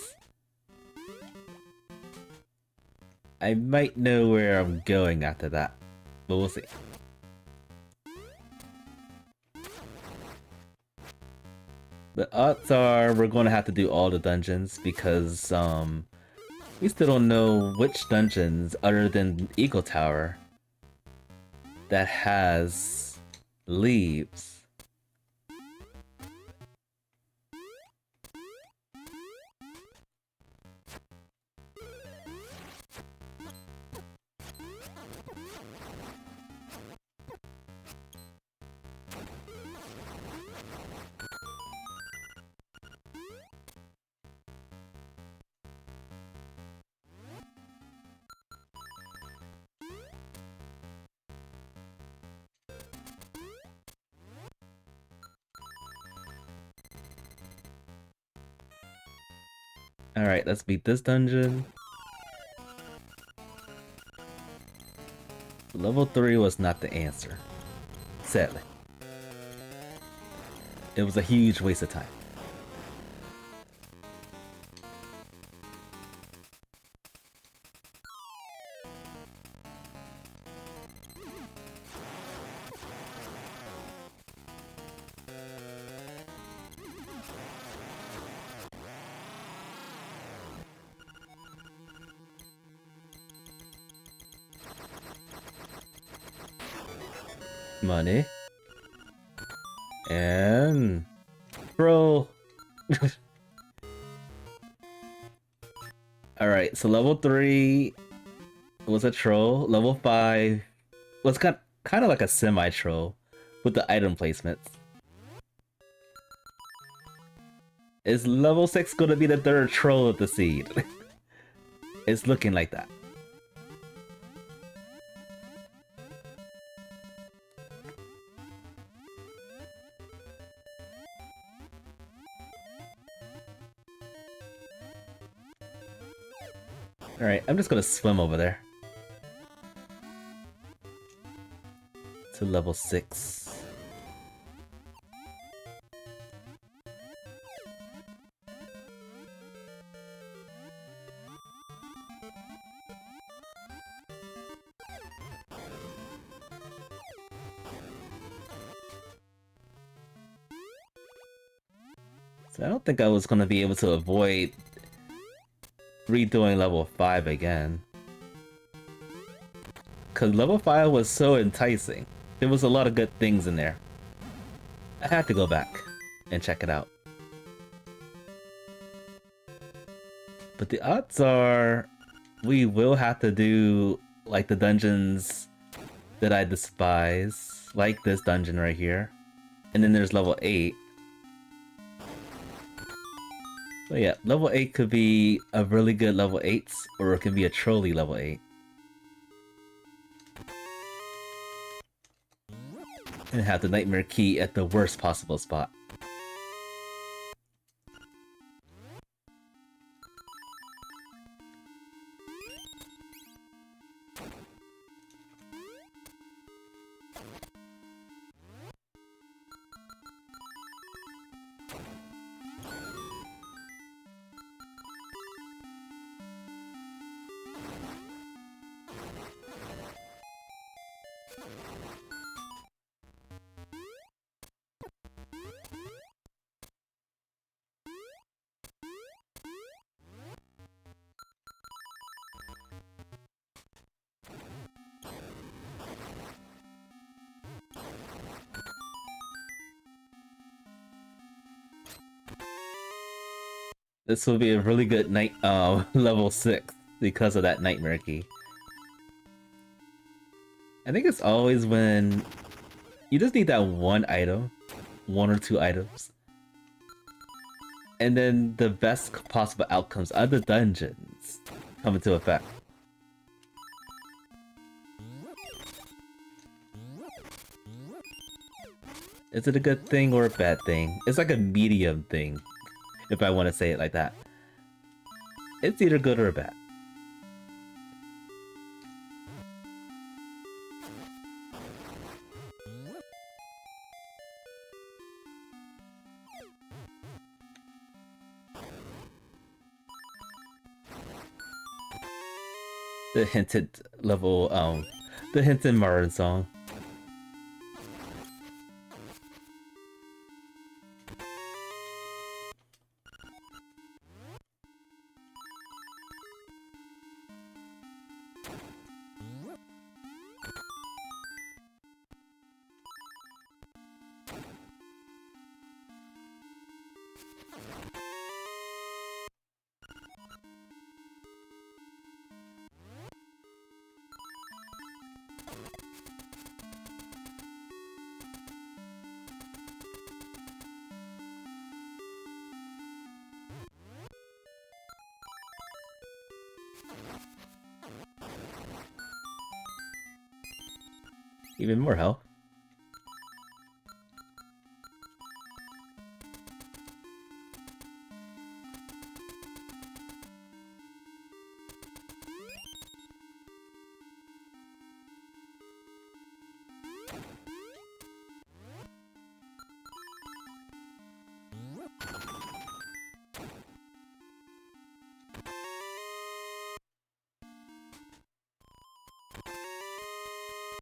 I might know where I'm going after that, but we'll see. The odds are we're going to have to do all the dungeons because we still don't know which dungeons other than Eagle Tower that has leaves. Alright, let's beat this dungeon. Level 3 was not the answer. Sadly. It was a huge waste of time. Money. And... Bro! Alright, so level 3 was a troll. Level 5 was kind of like a semi-troll with the item placements. Is level 6 gonna be the third troll of the seed? It's looking like that. Alright, I'm just gonna swim over there. To level 6. So I don't think I was gonna be able to avoid redoing level 5 again. Cause level 5 was so enticing. There was a lot of good things in there. I had to go back and check it out. But the odds are we will have to do like the dungeons that I despise, like this dungeon right here. And then there's level 8. So yeah, level 8 could be a really good level 8, or it could be a trolley level 8. And have the Nightmare Key at the worst possible spot. This will be a really good night level 6 because of that Nightmare Key. I think it's always when you just need that one item, one or two items, and then the best possible outcomes of the dungeons come into effect. Is it a good thing or a bad thing? It's like a medium thing, if I want to say it like that. It's either good or bad. The hinted level, the hinted Marin song. Even more health.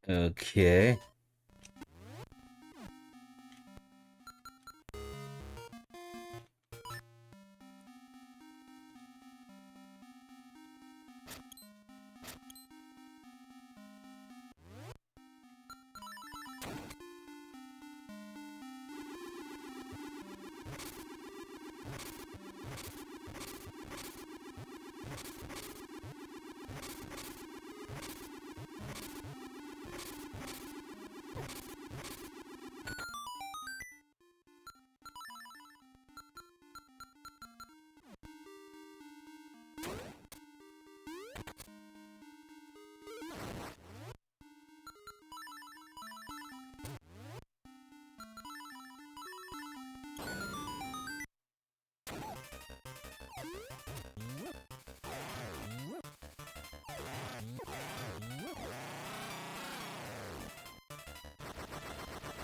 Okay.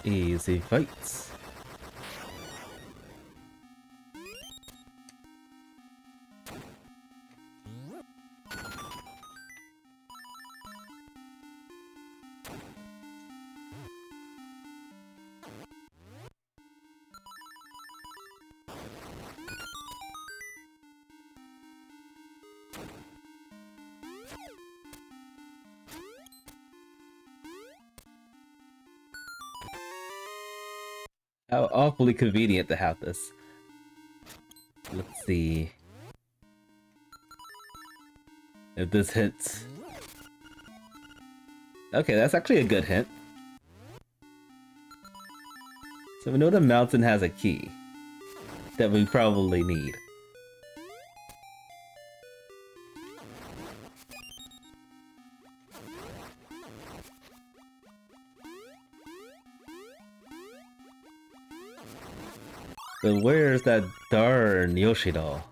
Easy fights. How awfully convenient to have this. Let's see if this hits. Okay, that's actually a good hint. So we know the mountain has a key that we probably need. But where's that darn Yoshi doll?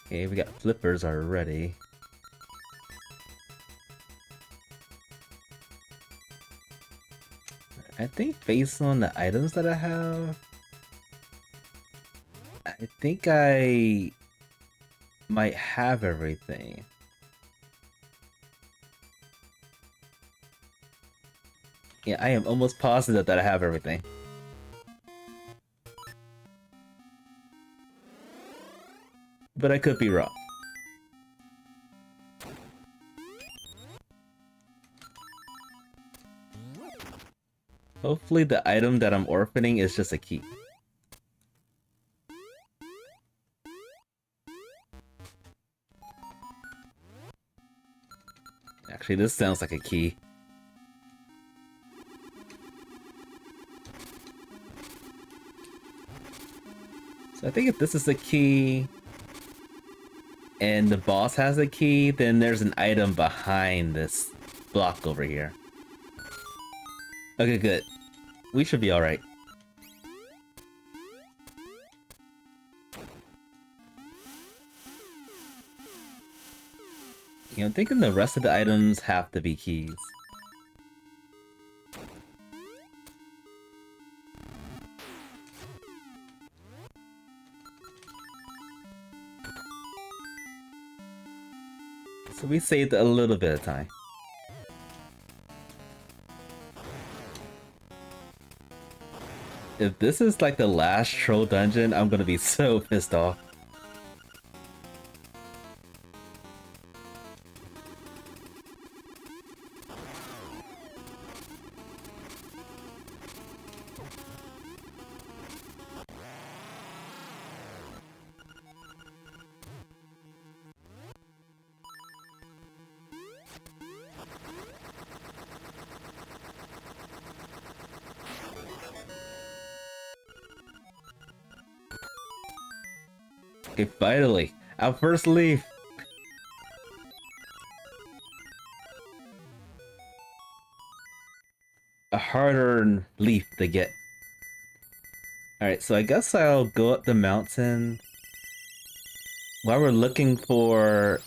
Okay, we got flippers already. I think based on the items that I have, I think I might have everything. Yeah, I am almost positive that I have everything. But I could be wrong. Hopefully the item that I'm orphaning is just a key. Actually, this sounds like a key. So I think if this is the key, and the boss has a key, then there's an item behind this block over here. Okay, good. We should be alright. I'm thinking the rest of the items have to be keys. So we saved a little bit of time. If this is like the last troll dungeon, I'm gonna be so pissed off. Okay, finally, our first leaf. A hard-earned leaf to get. Alright, so I guess I'll go up the mountain while we're looking for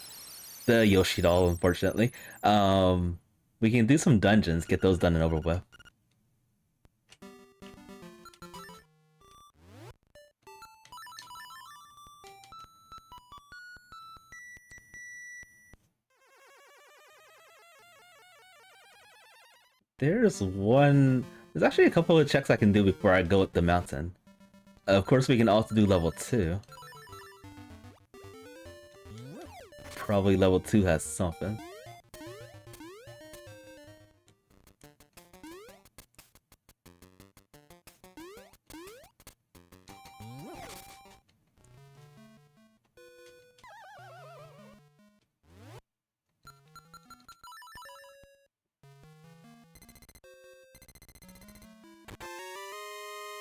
the Yoshi doll, unfortunately. We can do some dungeons, get those done and over with. There's actually a couple of checks I can do before I go up the mountain. Of course, we can also do level 2. Probably level 2 has something.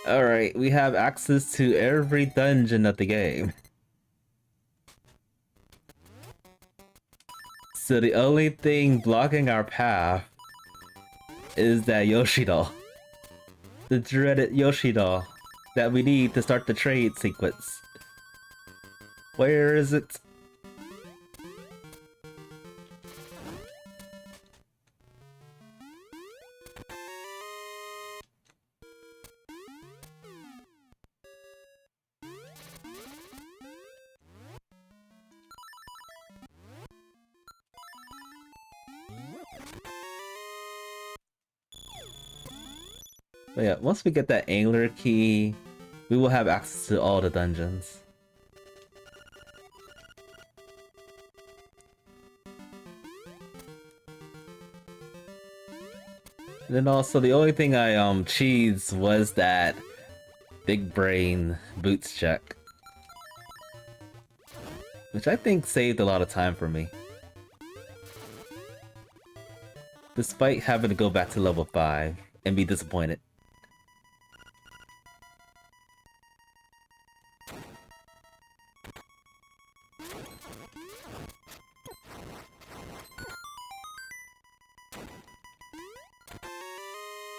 Alright, we have access to every dungeon of the game. So the only thing blocking our path is that Yoshi doll. The dreaded Yoshi doll that we need to start the trade sequence. Where is it? But yeah, once we get that angler key, we will have access to all the dungeons. And then also the only thing I cheesed was that big brain boots check, which I think saved a lot of time for me, despite having to go back to level 5 and be disappointed.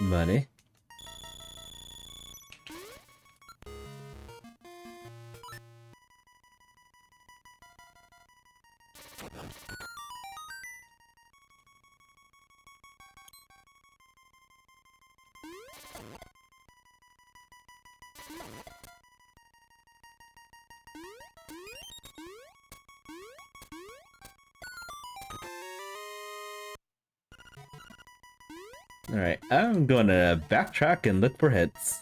Money. Alright, I'm gonna backtrack and look for hits.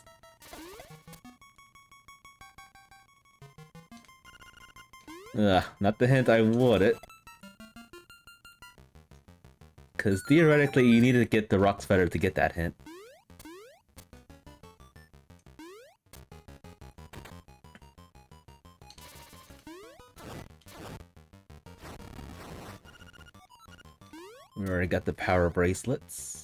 Ugh, not the hint I wanted. Because theoretically you need to get the Rock's Feather to get that hint. We already got the power bracelets.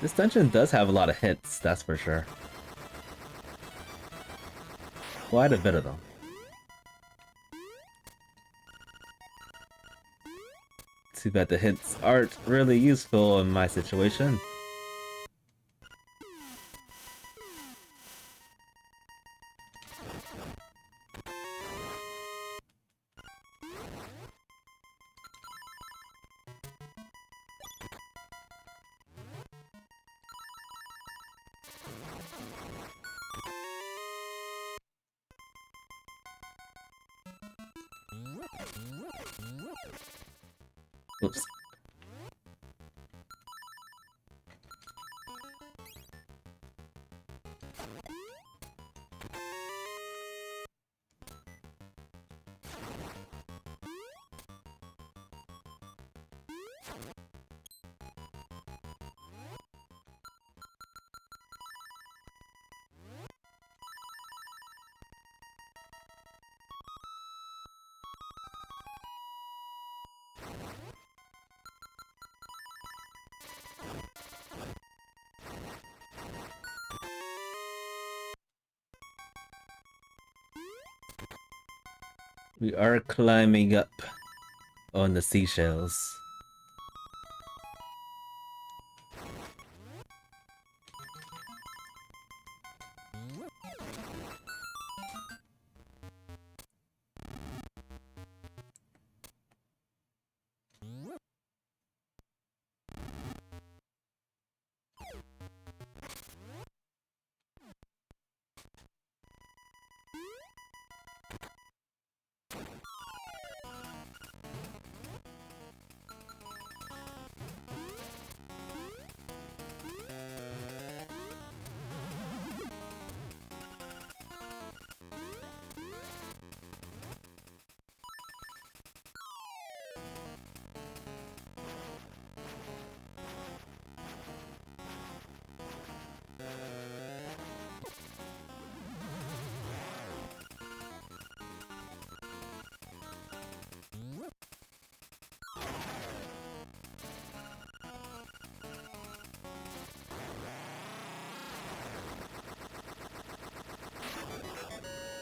This dungeon does have a lot of hits, that's for sure. Quite a bit of them. Too bad the hints aren't really useful in my situation. Oops. We are climbing up on the seashells.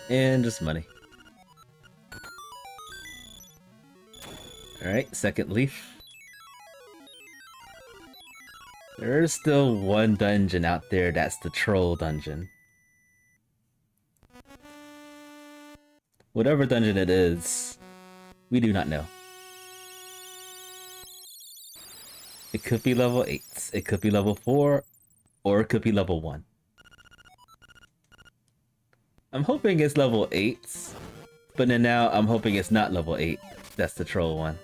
And just money. Alright, second leaf. There's still one dungeon out there that's the troll dungeon. Whatever dungeon it is, we do not know. It could be level 8, it could be level 4, or it could be level 1. I'm hoping it's level 8, but then now I'm hoping it's not level 8. That's the troll one.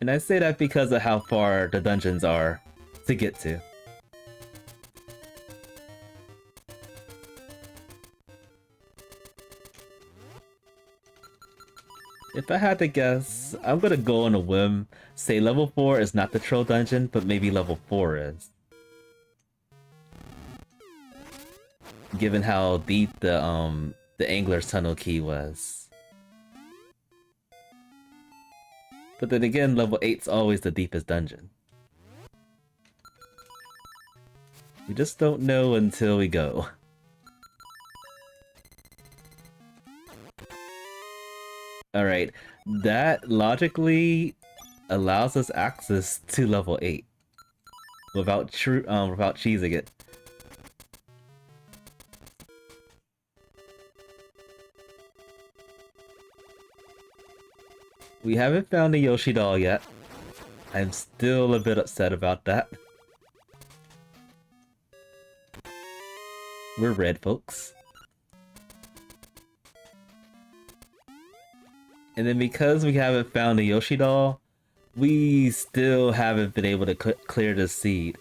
And I say that because of how far the dungeons are to get to. If I had to guess, I'm gonna go on a whim, say level 4 is not the troll dungeon, but maybe level 4 is. Given how deep the Angler's Tunnel key was. But then again, level 8's always the deepest dungeon. We just don't know until we go. Alright, that logically allows us access to level 8. Without cheesing it. We haven't found the Yoshi doll yet. I'm still a bit upset about that. We're red, folks. And then because we haven't found the Yoshi doll, we still haven't been able to clear the seed.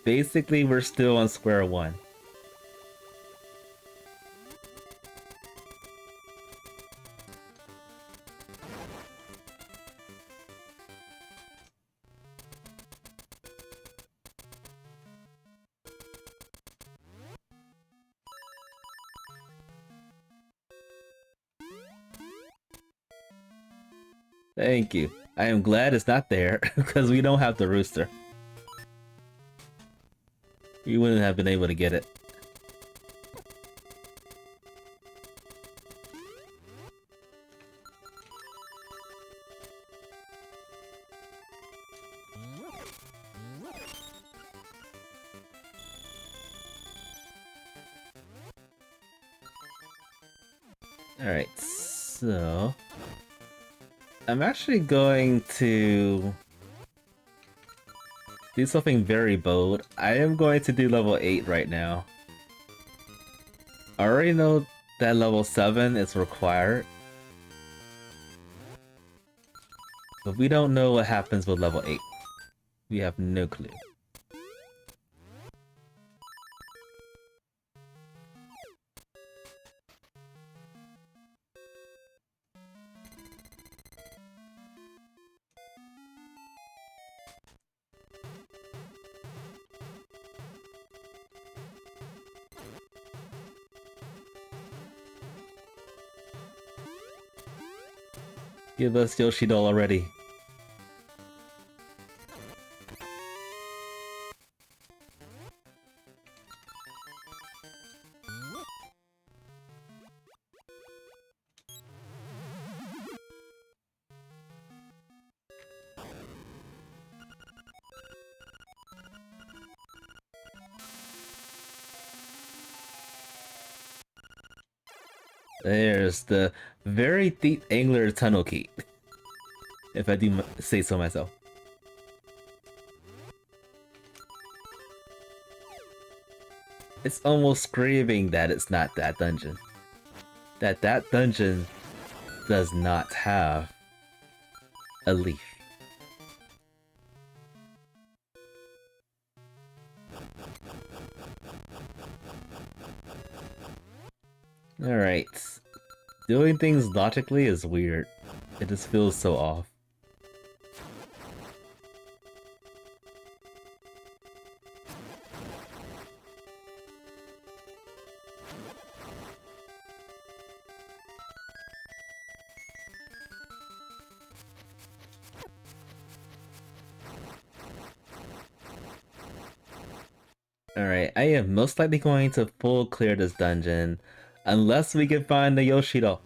Basically, we're still on square one. Thank you. I am glad it's not there, because we don't have the rooster. We wouldn't have been able to get it. Alright, so... I'm actually going to do something very bold. I am going to do level 8 right now. I already know that level 7 is required, but we don't know what happens with level 8. We have no clue. Give us Yoshi doll already. There's the very deep angular tunnel key, if I do say so myself. It's almost screaming that it's not that dungeon. That dungeon does not have a leaf. Alright. Doing things logically is weird. It just feels so off. Alright, I am most likely going to full clear this dungeon unless we can find the Yoshi doll.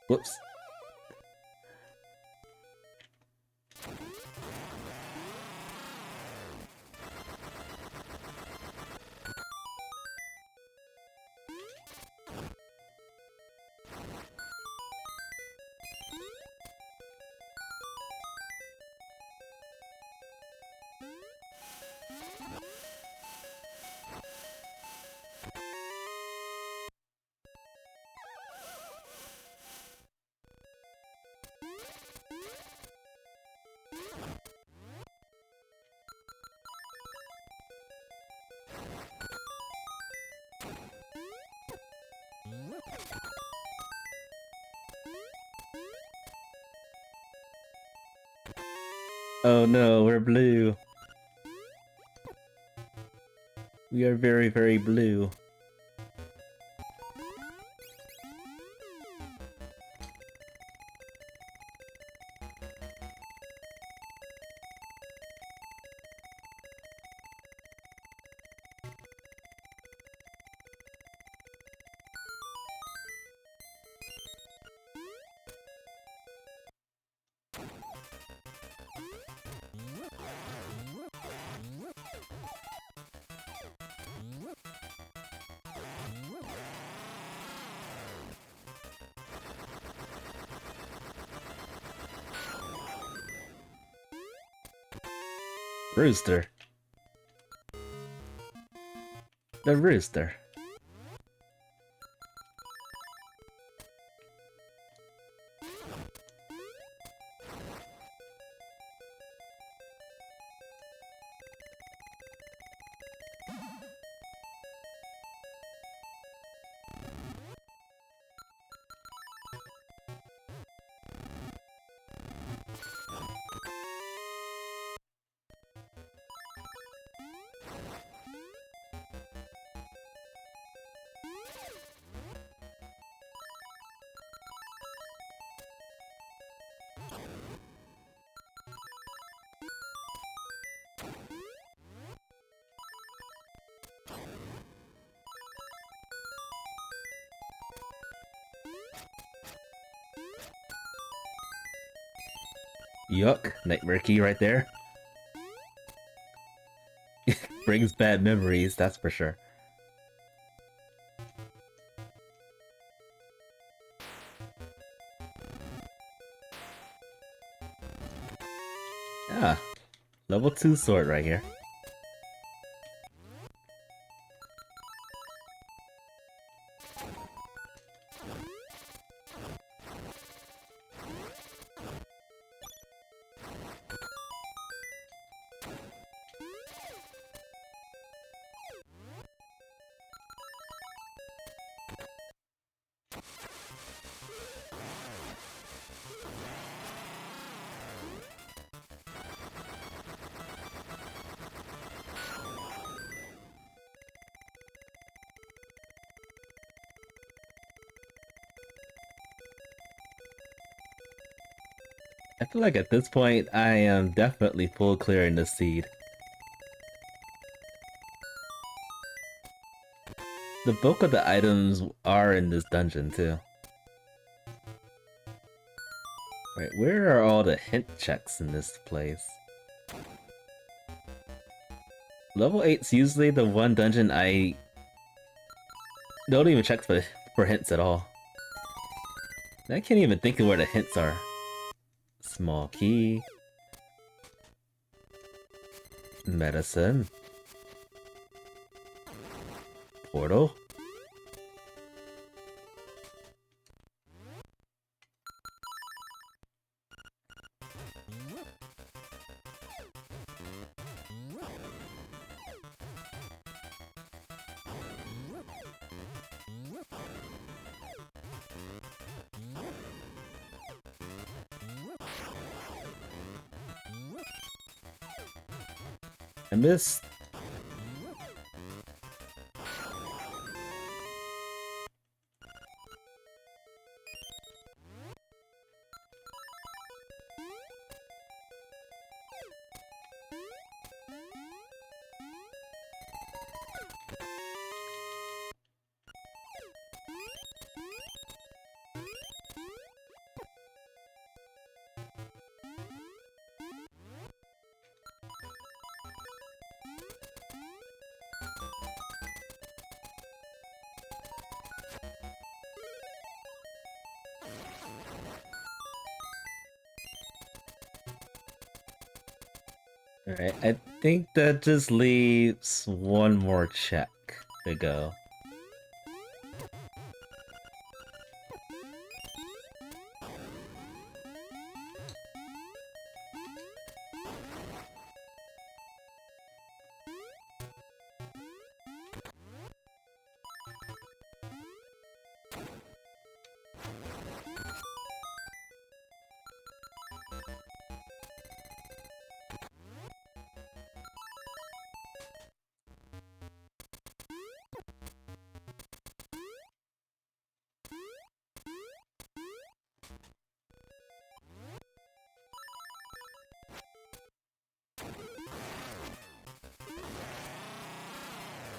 Whoops. Oh no, we're blue. We are very, very blue. Rooster. The rooster. Yuck, nightmare key right there. Brings bad memories, that's for sure. Ah, level 2 sword right here. I feel like at this point, I am definitely full clearing the seed. The bulk of the items are in this dungeon too. Right, where are all the hint checks in this place? Level 8's usually the one dungeon I don't even check for hints at all. I can't even think of where the hints are. Small key. Medicine. Portal. I missed. Alright, I think that just leaves one more check to go.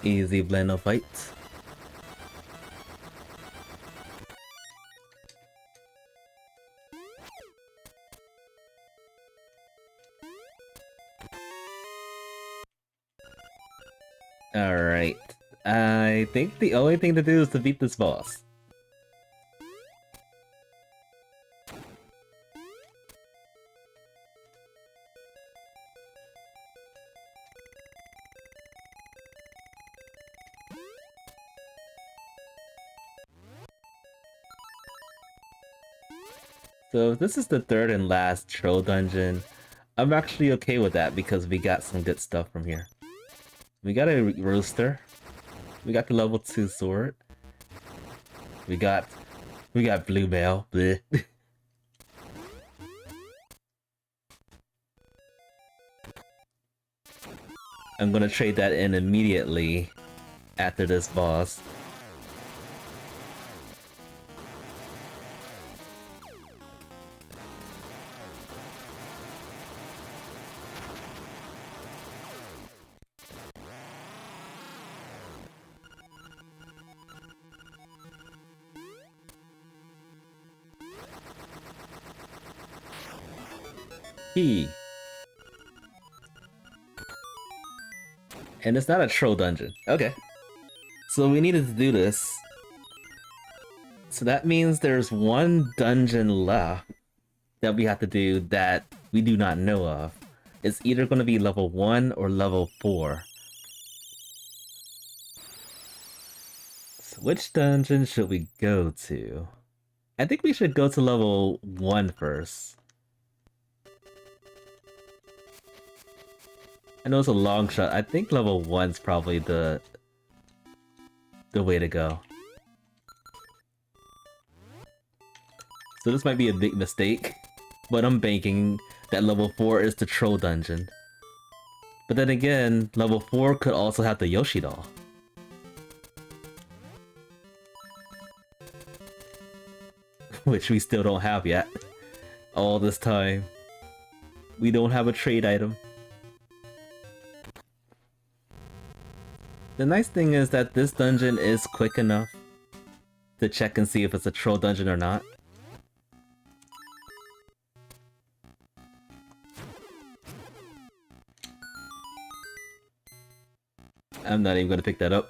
Easy blend of fights. Alright. I think the only thing to do is to beat this boss. So if this is the third and last troll dungeon, I'm actually okay with that because we got some good stuff from here. We got a rooster. We got the level 2 sword. We got blue mail. Bleh. I'm gonna trade that in immediately after this boss. He. And it's not a troll dungeon. Okay. So we needed to do this. So that means there's one dungeon left that we have to do that we do not know of. It's either going to be level 1 or level 4. So which dungeon should we go to? I think we should go to level 1 first. I know it's a long shot. I think level 1's probably the way to go. So this might be a big mistake, but I'm banking that level 4 is the troll dungeon. But then again, level 4 could also have the Yoshi doll. Which we still don't have yet. All this time. We don't have a trade item. The nice thing is that this dungeon is quick enough to check and see if it's a troll dungeon or not. I'm not even gonna pick that up.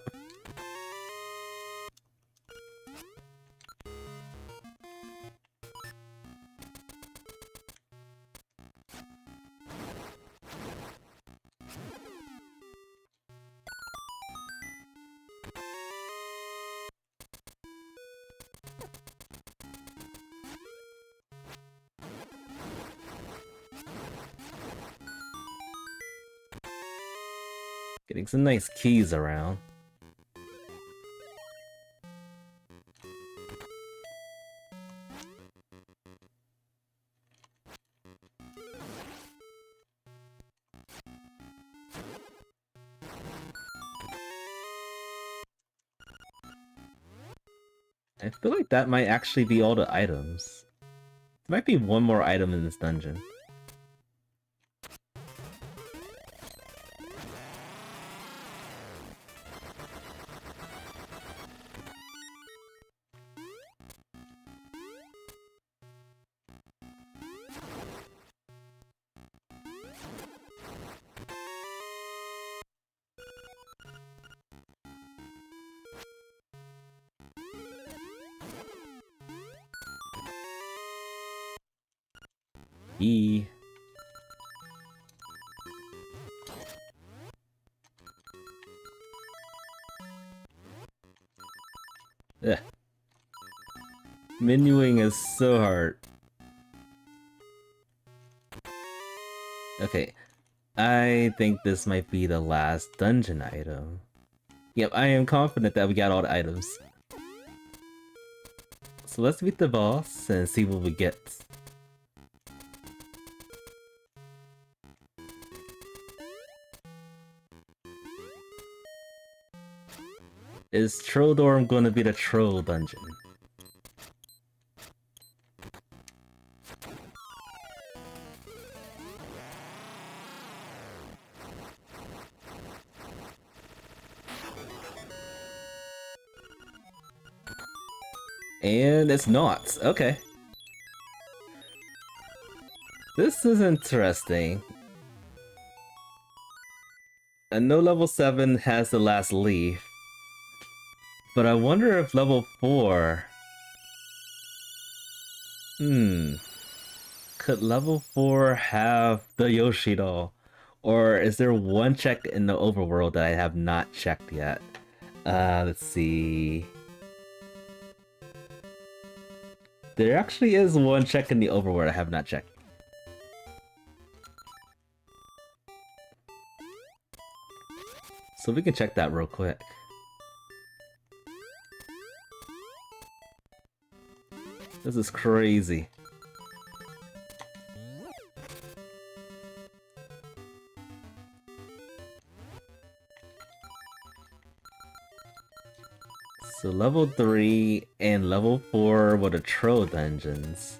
Getting some nice keys around. I feel like that might actually be all the items. There might be one more item in this dungeon. E. Ugh. Menuing is so hard. Okay, I think this might be the last dungeon item. Yep, I am confident that we got all the items. So let's beat the boss and see what we get. Is Troll Dorm gonna be the troll dungeon? And it's not. Okay. This is interesting. I know level 7 has the last leaf. But I wonder if level 4... Could level 4 have the Yoshi doll? Or is there one check in the overworld that I have not checked yet? Let's see... There actually is one check in the overworld I have not checked. So we can check that real quick. This is crazy. So level 3 and level 4 were the troll dungeons.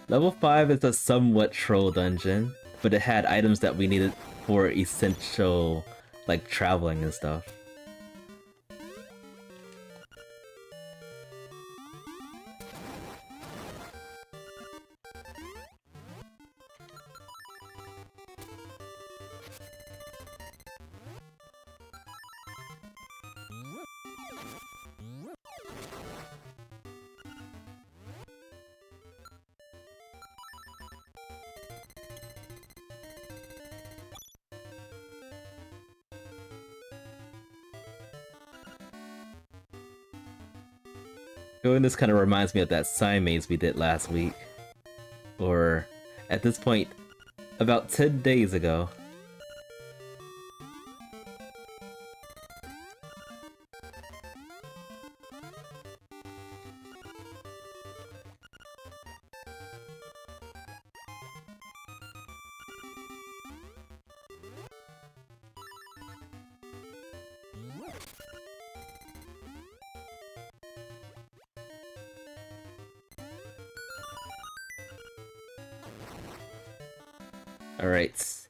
Level 5 is a somewhat troll dungeon, but it had items that we needed for essential, like traveling and stuff. Doing this kind of reminds me of that sign maze we did last week. Or, at this point, about 10 days ago. Alright.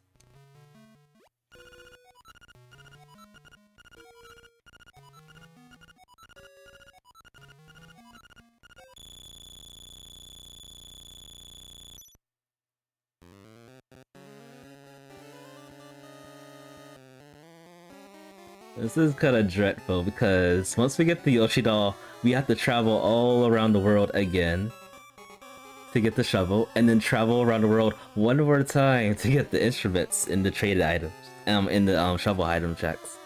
This is kind of dreadful because once we get the Yoshi doll, we have to travel all around the world again to get the shovel, and then travel around the world one more time to get the instruments in the traded items, in the shovel item checks.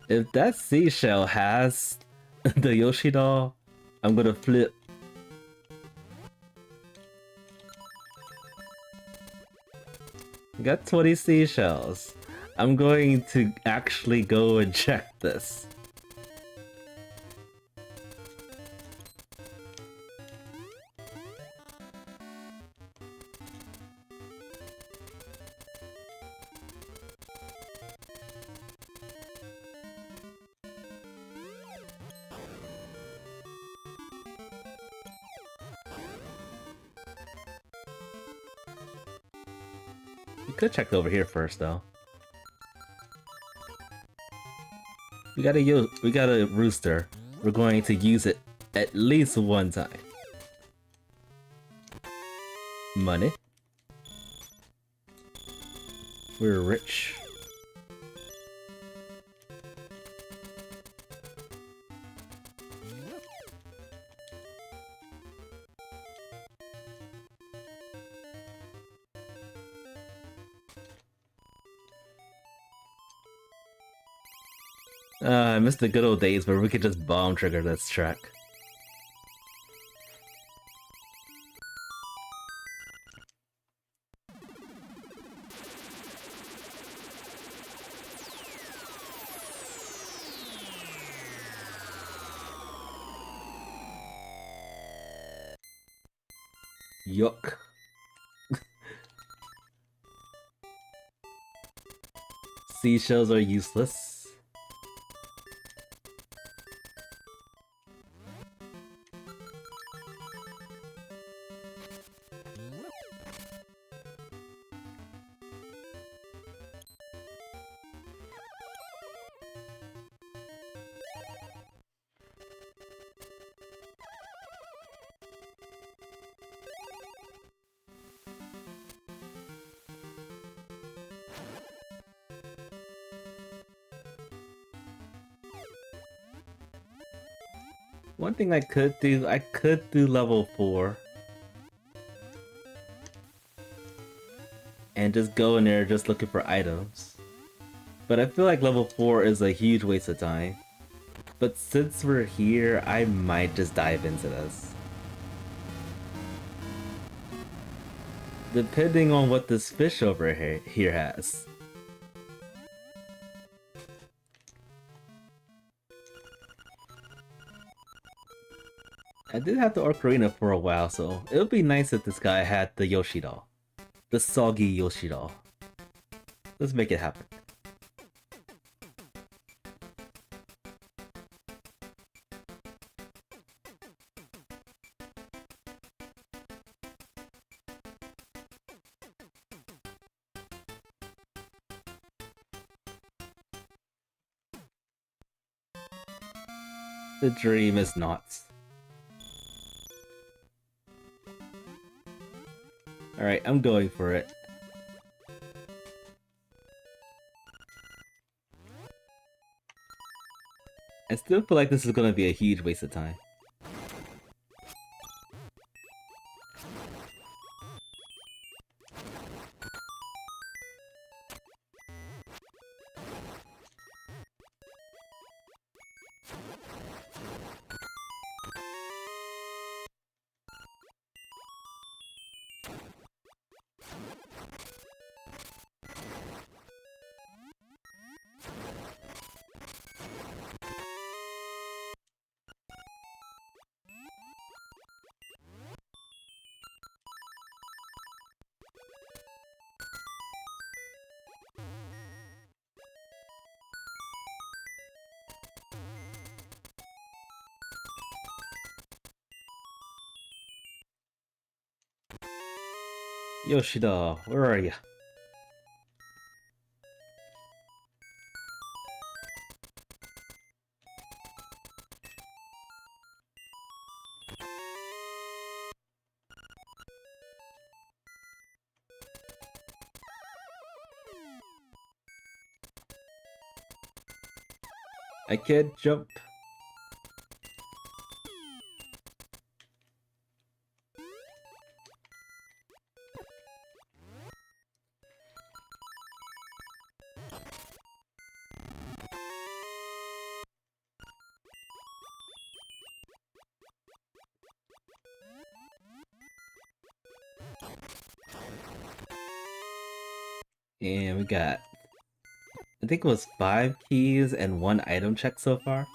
If that seashell has the Yoshi doll, I'm gonna flip. Got 20 seashells. I'm going to actually go and check this. We could check over here first, though. We got a rooster. We're going to use it at least one time. Money. We're rich. I miss the good old days where we could just bomb trigger this track. Yuck. Seashells are useless. One thing I could do level 4. And just go in there just looking for items. But I feel like level 4 is a huge waste of time. But since we're here, I might just dive into this. Depending on what this fish over here has. I did have the Ocarina for a while, so it would be nice if this guy had the Yoshi doll. The soggy Yoshi doll. Let's make it happen. The dream is not. Alright, I'm going for it. I still feel like this is gonna be a huge waste of time. Yoshida, where are you? I can't jump. And we got, I think it was 5 keys and 1 item check so far.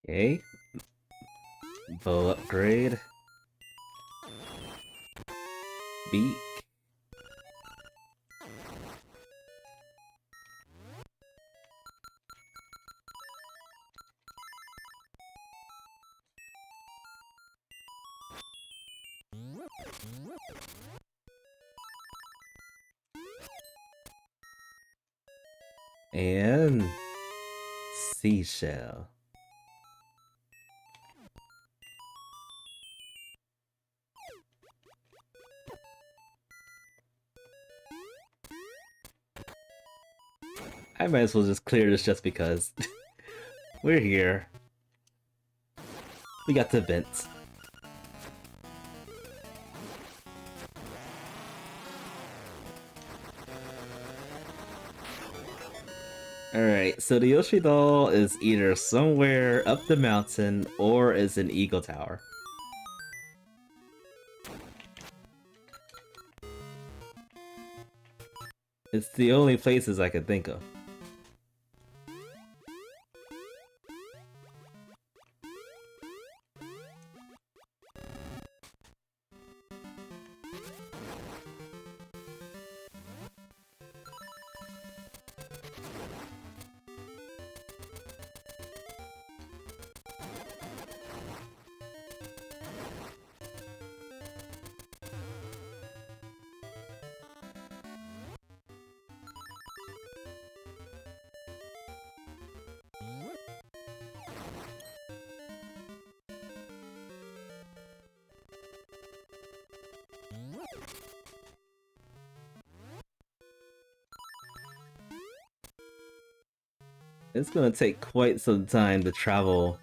Okay. Bow upgrade. Beak. And seashell. I might as well just clear this just because. We're here. We got the vents. Alright, so the Yoshi doll is either somewhere up the mountain or is an Eagle Tower. It's the only places I can think of. It's gonna take quite some time to travel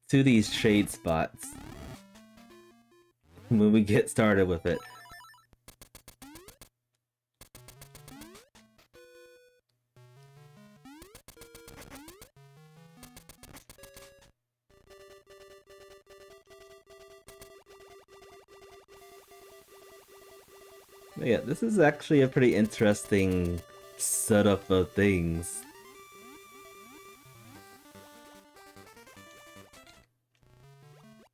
to these trade spots when we get started with it. But yeah, this is actually a pretty interesting setup of things.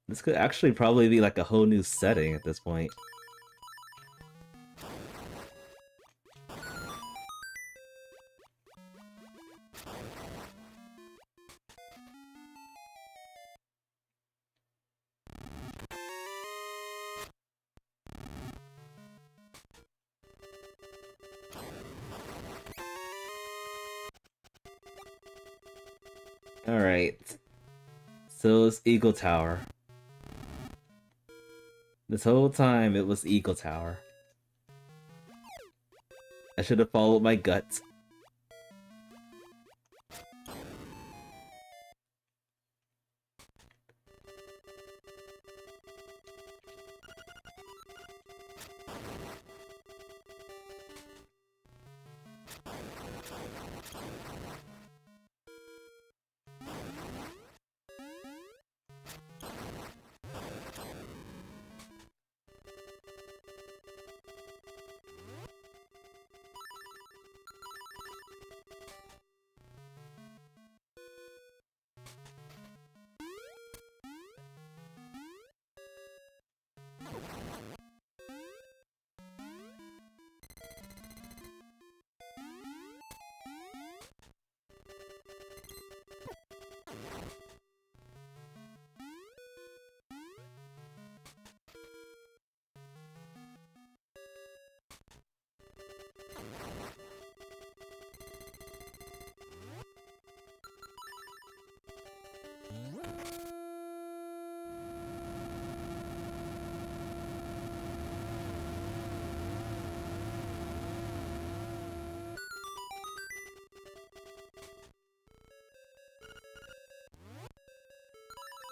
This could actually probably be like a whole new setting at this point. Alright. So it's Eagle Tower. This whole time it was Eagle Tower. I should have followed my gut.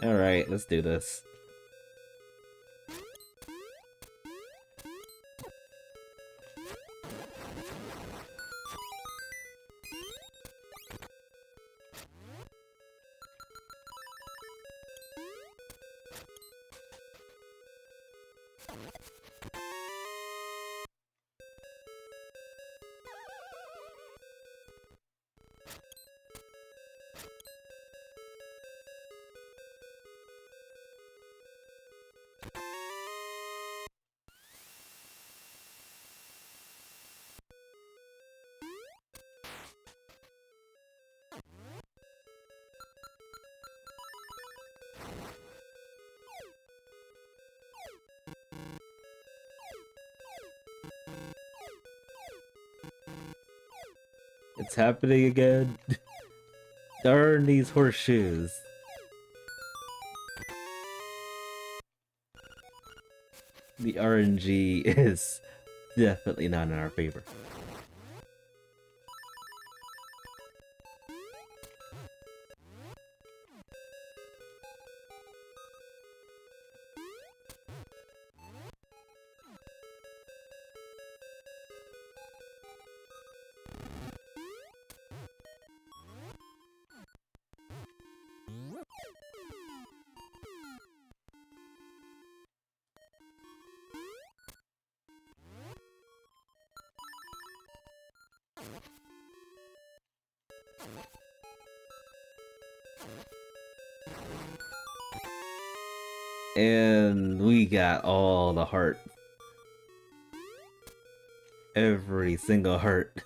Alright, let's do this. It's happening again. Darn these horseshoes. The RNG is definitely not in our favor. And we got all the heart. Every single heart.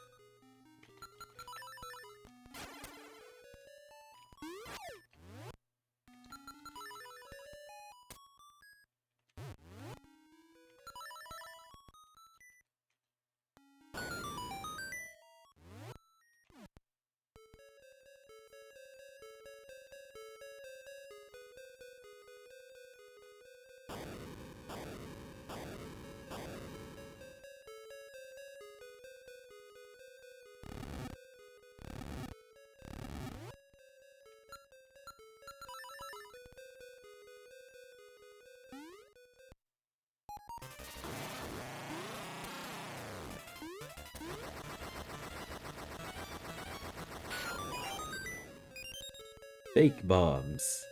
Fake bombs.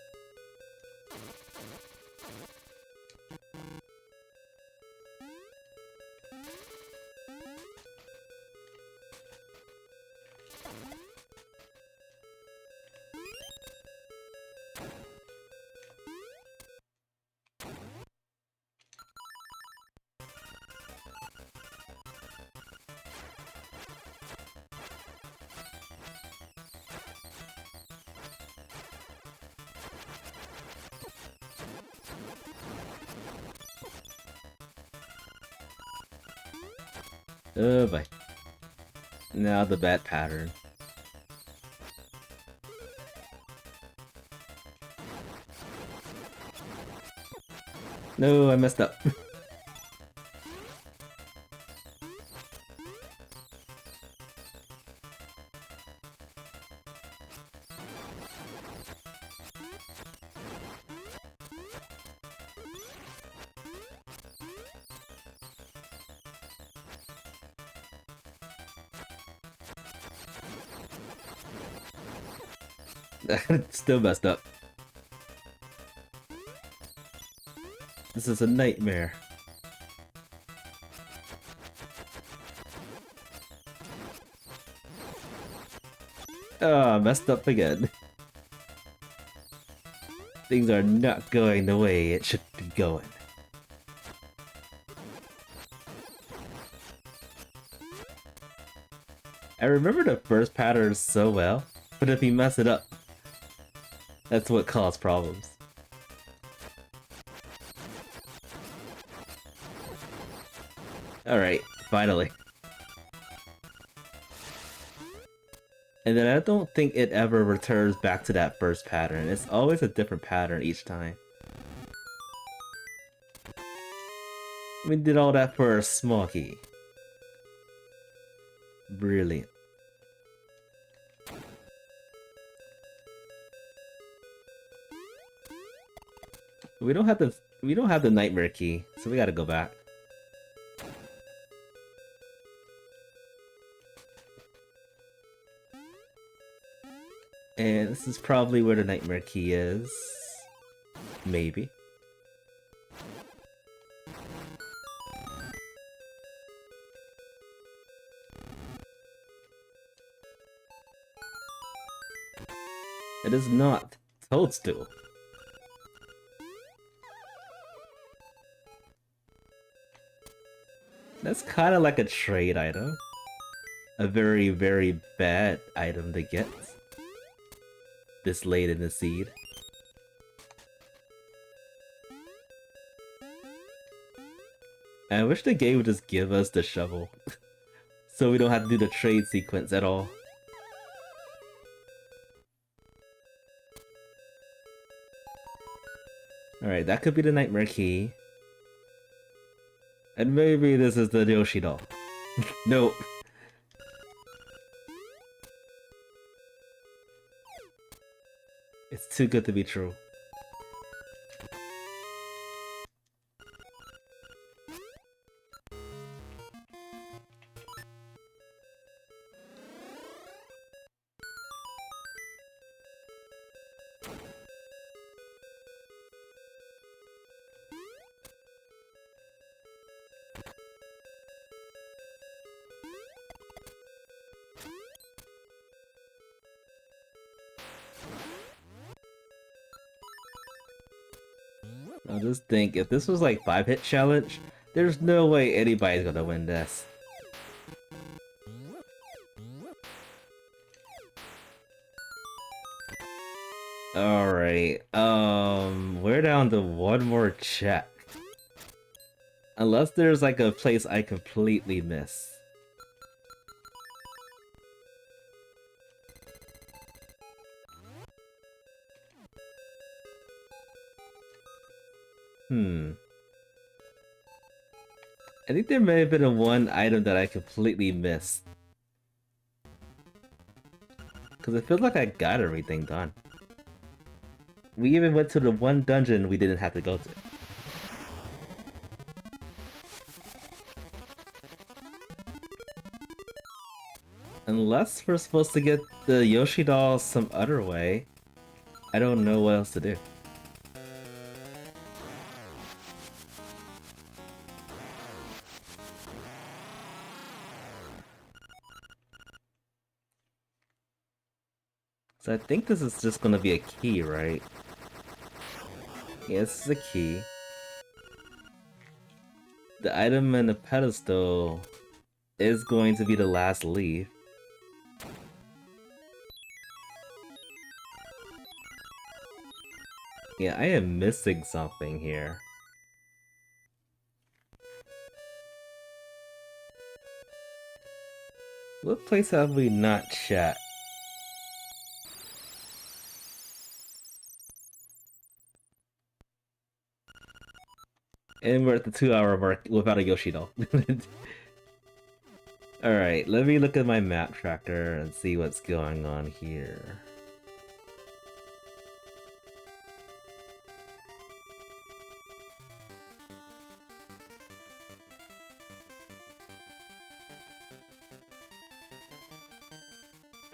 Oh boy. Now the bad pattern. No, I messed up. Still messed up. This is a nightmare. Oh, messed up again. Things are not going the way it should be going. I remember the first pattern so well, but if you mess it up, that's what caused problems. Alright, finally. And then I don't think it ever returns back to that first pattern. It's always a different pattern each time. We did all that for a small key. Brilliant. We don't have the nightmare key, so we gotta go back. And this is probably where the nightmare key is. Maybe. It is not Toadstool. That's kind of like a trade item. A very, very bad item to get this late in the seed. I wish the game would just give us the shovel. So we don't have to do the trade sequence at all. Alright, that could be the nightmare key. And maybe this is the Yoshi doll. Nope. It's too good to be true. I'll just think, if this was like 5-hit challenge, there's no way anybody's gonna win this. Alright, we're down to one more check. Unless there's like a place I completely miss. I think there may have been a one item that I completely missed. Cause it feels like I got everything done. We even went to the one dungeon we didn't have to go to. Unless we're supposed to get the Yoshi doll some other way, I don't know what else to do. So I think this is just gonna be a key, right? Yeah, this is a key. The item in the pedestal is going to be the last leaf. Yeah, I am missing something here. What place have we not chat? And we're at the 2-hour mark without a Yoshi doll. Alright, let me look at my map tracker and see what's going on here.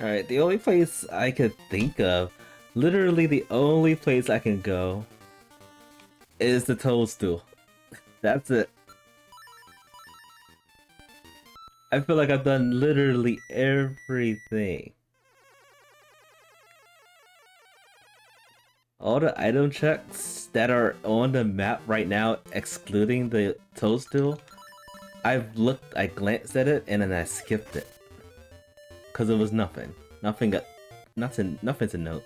Alright, the only place I could think of, literally the only place I can go, is the Toadstool. That's it. I feel like I've done literally everything. All the item checks that are on the map right now, excluding the Toadstool, I glanced at it and then I skipped it. Cause it was nothing. Nothing to note.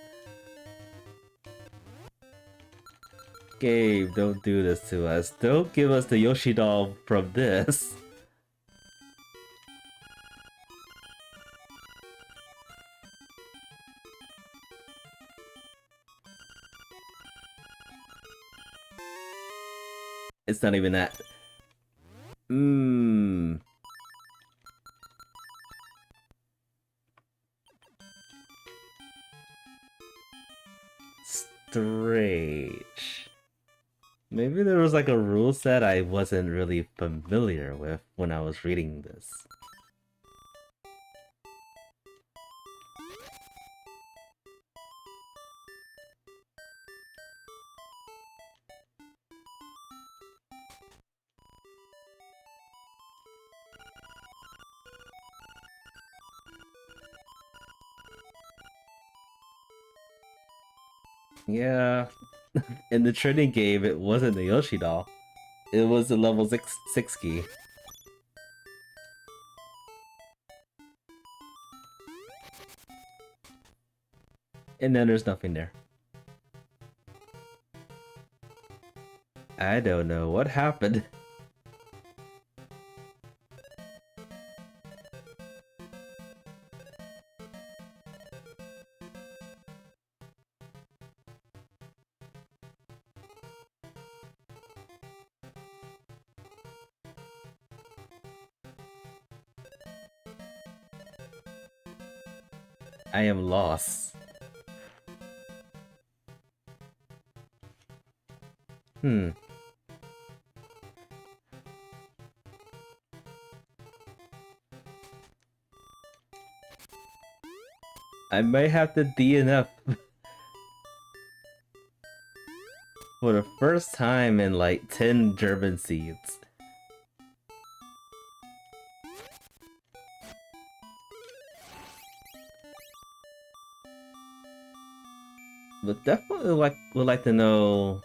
Gabe, don't do this to us. Don't give us the Yoshi doll from this. It's not even that. Strange. Maybe there was like a rule set I wasn't really familiar with when I was reading this. Yeah, in the training game, it wasn't the Yoshi doll. It was the level 6 key. And then there's nothing there. I don't know what happened. I am lost. I might have to DNF for the first time in like 10 German seeds. But definitely would like to know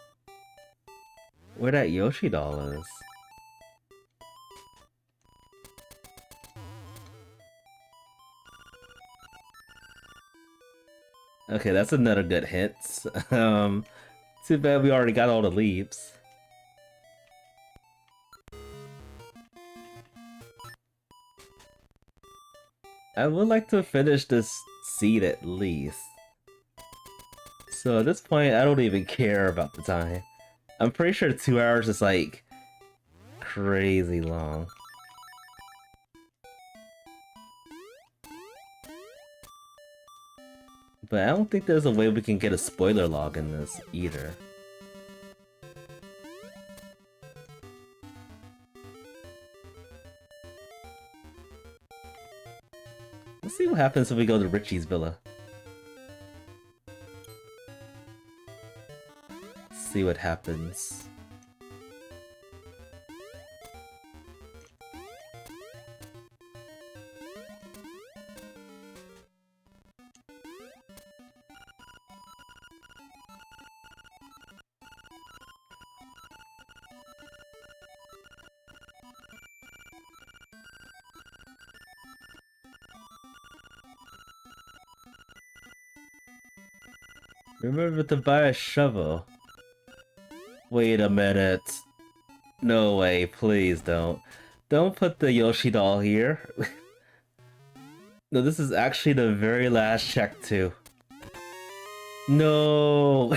where that Yoshi doll is. Okay, that's another good hint. Too bad we already got all the leaves. I would like to finish this seed at least. So at this point, I don't even care about the time. I'm pretty sure 2 hours is like crazy long. But I don't think there's a way we can get a spoiler log in this either. Let's see what happens if we go to Richie's villa. See what happens. Remember to buy a shovel. Wait a minute. No way, please don't. Don't put the Yoshi doll here. No, this is actually the very last check too. No!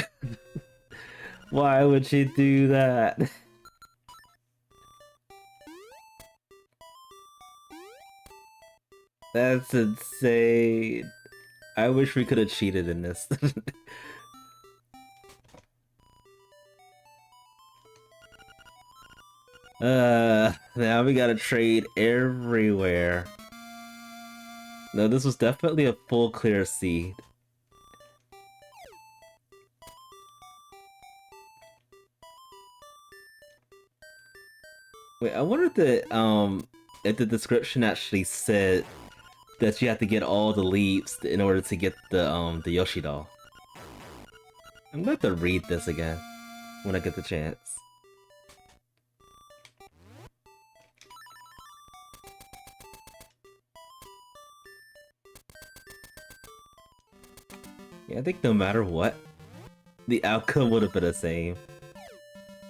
Why would she do that? That's insane. I wish we could have cheated in this. Now we gotta trade everywhere. No, this was definitely a full clear seed. Wait, I wonder if the description actually said that you have to get all the leaves in order to get the Yoshi doll. I'm going to have to read this again when I get the chance. Yeah, I think no matter what, the outcome would have been the same.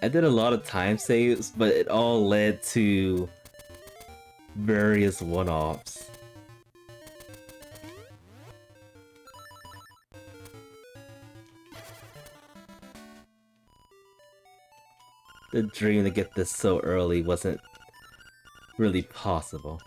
I did a lot of time saves, but it all led to various one-offs. The dream to get this so early wasn't really possible.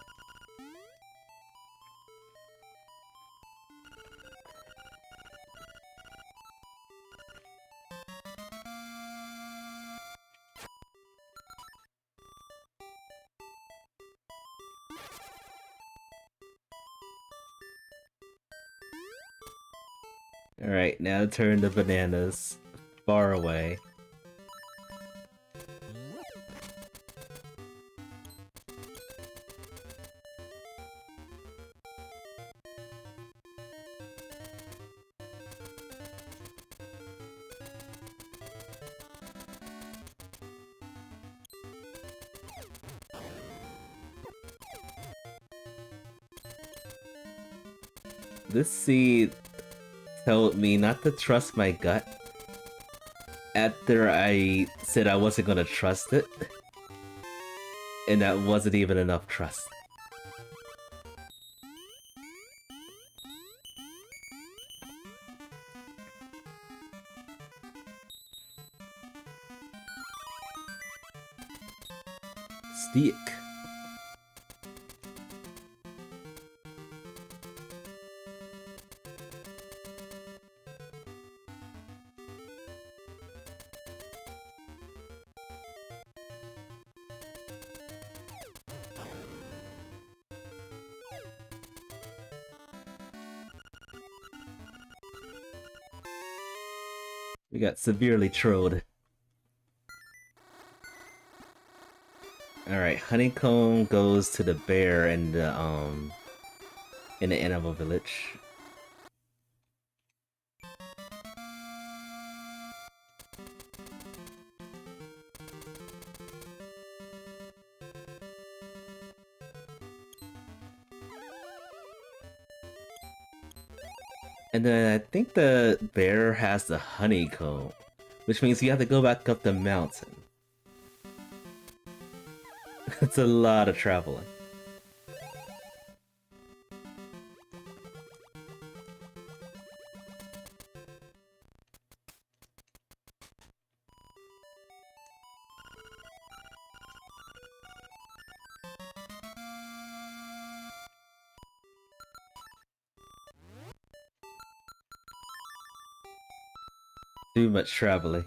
Alright, now turn the bananas far away. This seed told me not to trust my gut after I said I wasn't gonna trust it, and that wasn't even enough trust. Stick. We got severely trolled. Alright, honeycomb goes to the bear in the animal village. And then I think the bear has the honeycomb, which means you have to go back up the mountain. It's a lot of traveling. Too much traveling.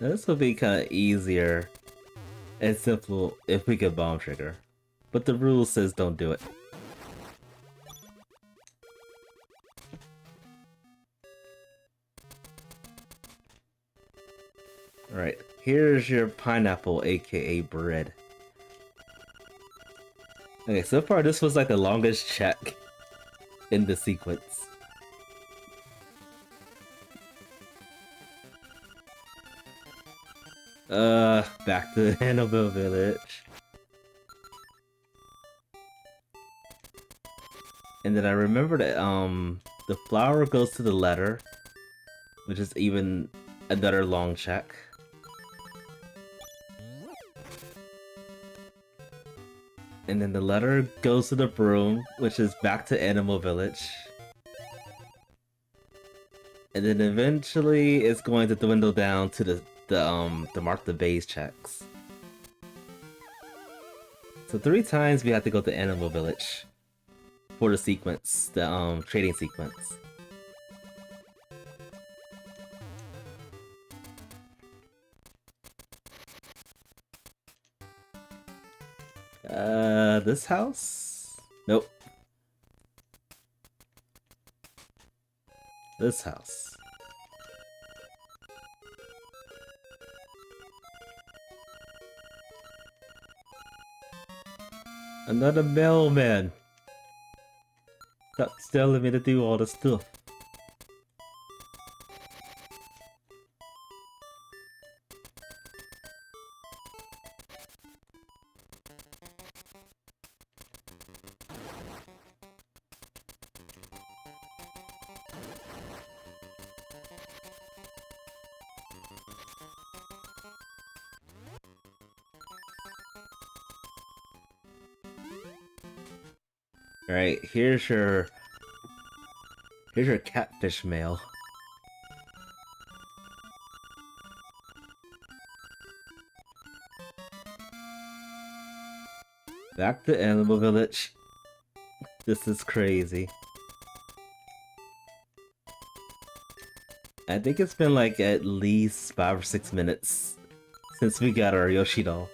This would be kind of easier and simple if we could bomb trigger. But the rule says don't do it. Alright, here's your pineapple, aka bread. Okay, so far this was like the longest check in the sequence. Back to Hannibal Village. And then I remember that, the flower goes to the letter, which is even another long check. And then the letter goes to the broom, which is back to Animal Village. And then eventually it's going to dwindle down to the mark the base checks. So 3 times we have to go to Animal Village for the sequence, the trading sequence. This house? Nope. This house. Another mailman. Stop telling me to do all the stuff. Alright, here's your catfish mail. Back to Animal Village. This is crazy. I think it's been like at least 5 or 6 minutes since we got our Yoshi doll.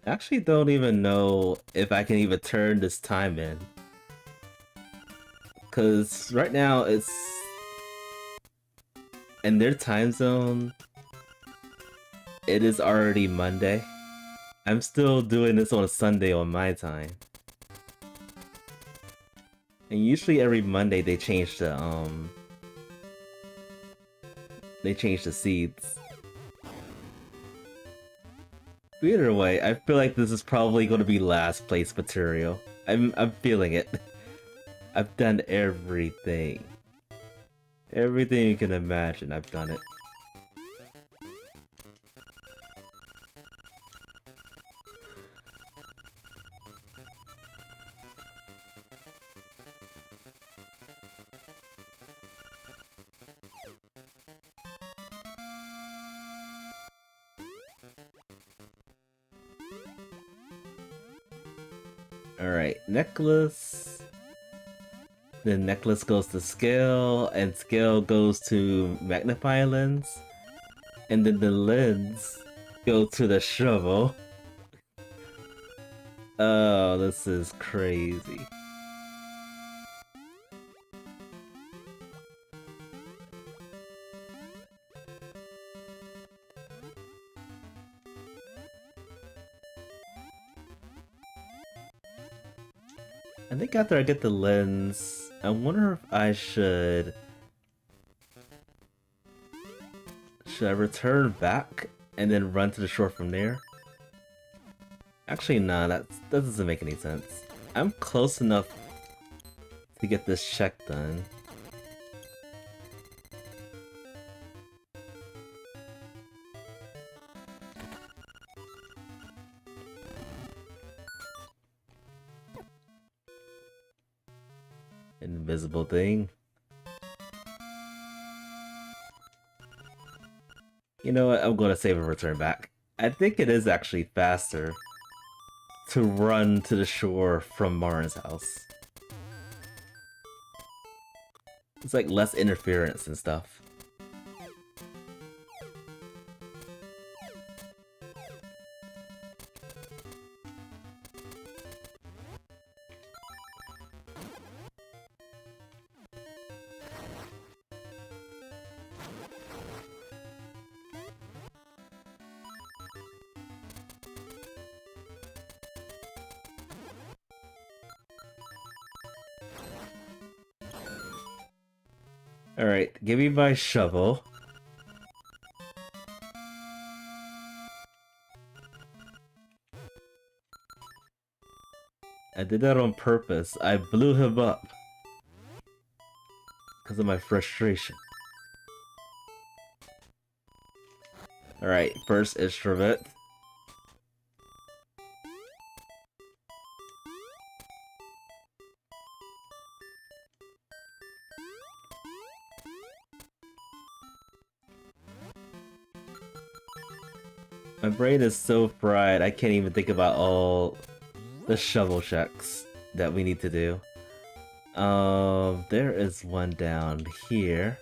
I actually don't even know if I can even turn this time in. Cause right now it's in their time zone, it is already Monday. I'm still doing this on a Sunday on my time. And usually every Monday they change the seeds. Either way, I feel like this is probably going to be last place material. I'm feeling it. I've done everything. Everything you can imagine, I've done it. Alright, necklace. Then necklace goes to scale, and scale goes to magnifying lens. And then the lens go to the shovel. Oh, this is crazy. I think after I get the lens, I wonder if I should I return back and then run to the shore from there? Actually, nah, that doesn't make any sense. I'm close enough to get this check done. Invisible thing. You know what? I'm gonna save and return back. I think it is actually faster to run to the shore from Marin's house. It's like less interference and stuff. Alright, give me my shovel. I did that on purpose. I blew him up. Because of my frustration. Alright, first instrument. My brain is so fried, I can't even think about all the shovel checks that we need to do. There is one down here.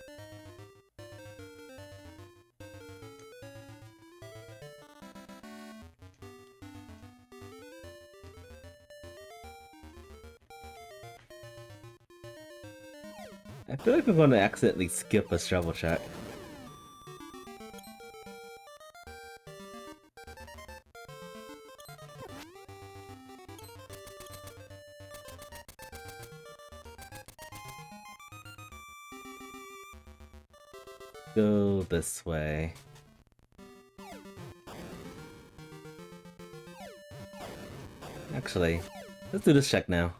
I feel like I'm going to accidentally skip a shovel check. Go this way. Actually, let's do this check now.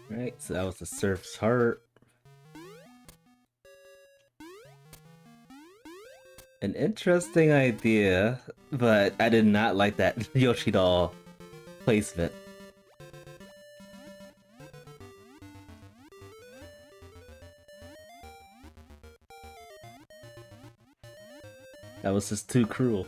Right, so that was the Surf's Heart. An interesting idea, but I did not like that Yoshi doll placement. That was just too cruel.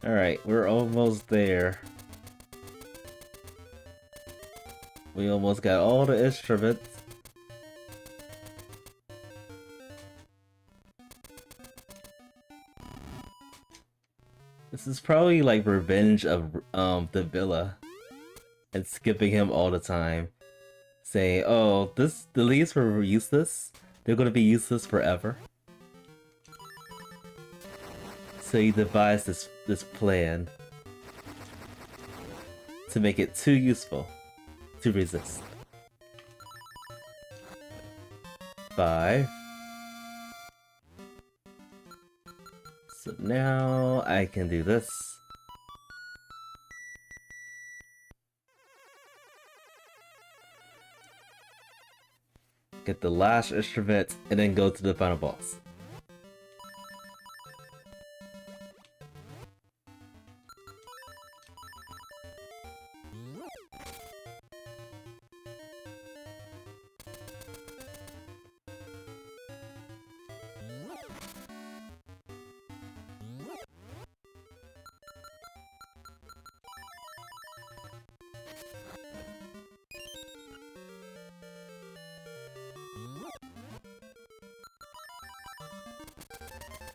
Alright, we're almost there. We almost got all the instruments. This is probably like revenge of the villa and skipping him all the time. Saying, oh, the leaves were useless. They're gonna be useless forever. So he devised this plan to make it too useful to resist. 5. So now I can do this. get the last instrument, and then go to the final boss.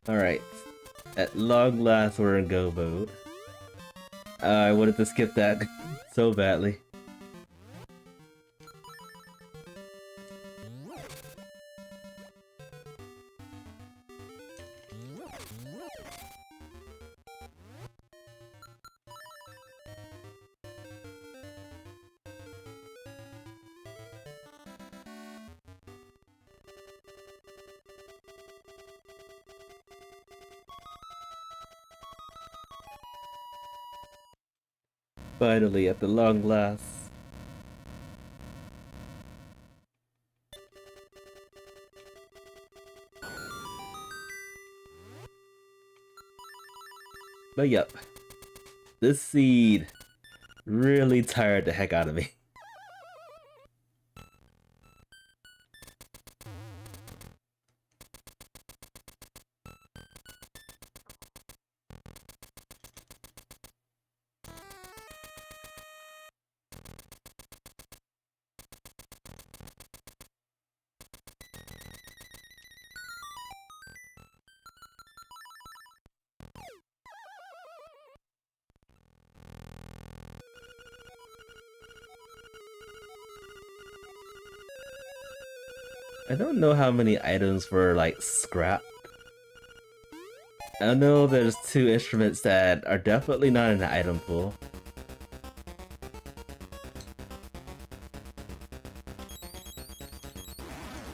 Alright, at long last we're in go mode. I wanted to skip that so badly. Finally, at the long last. But yep, this seed really tired the heck out of me. I don't know how many items were like scrapped. I know there's 2 instruments that are definitely not in the item pool.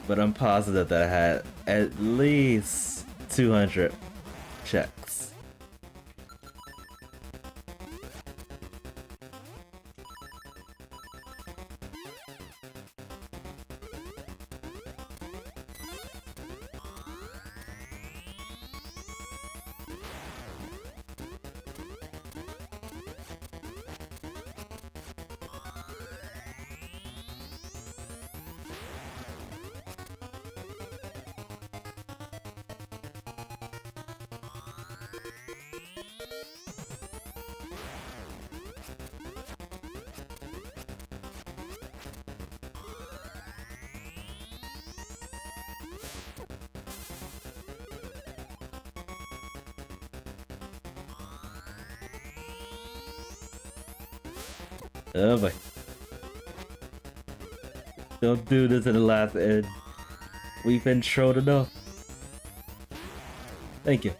But I'm positive that I had at least 200 checks. Oh boy. Don't do this in the last end. We've been trolled enough. Thank you.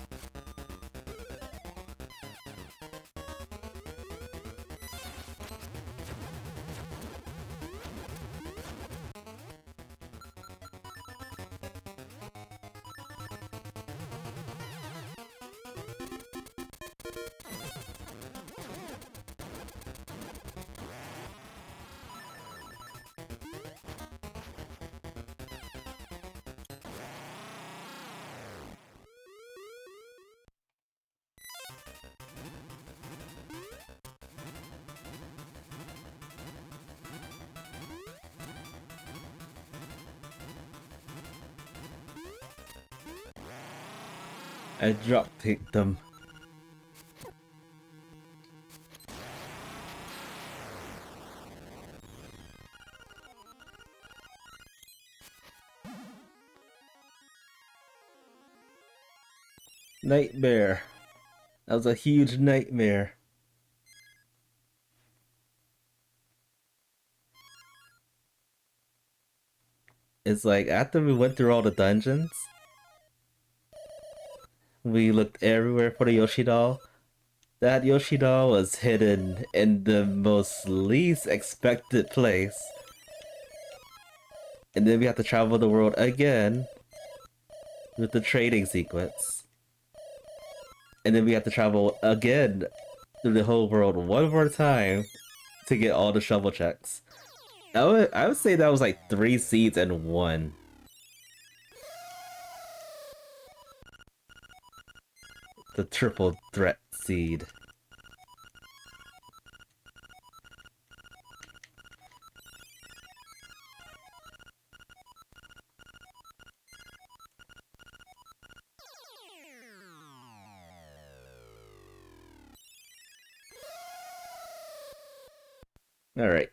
I drop kicked them. Nightmare. That was a huge nightmare. It's like after we went through all the dungeons, we looked everywhere for the Yoshi doll. That Yoshi doll was hidden in the most least expected place. And then we have to travel the world again with the trading sequence. And then we have to travel again through the whole world one more time to get all the shovel checks. I would say that was like 3 seeds and one. The triple threat seed. All right.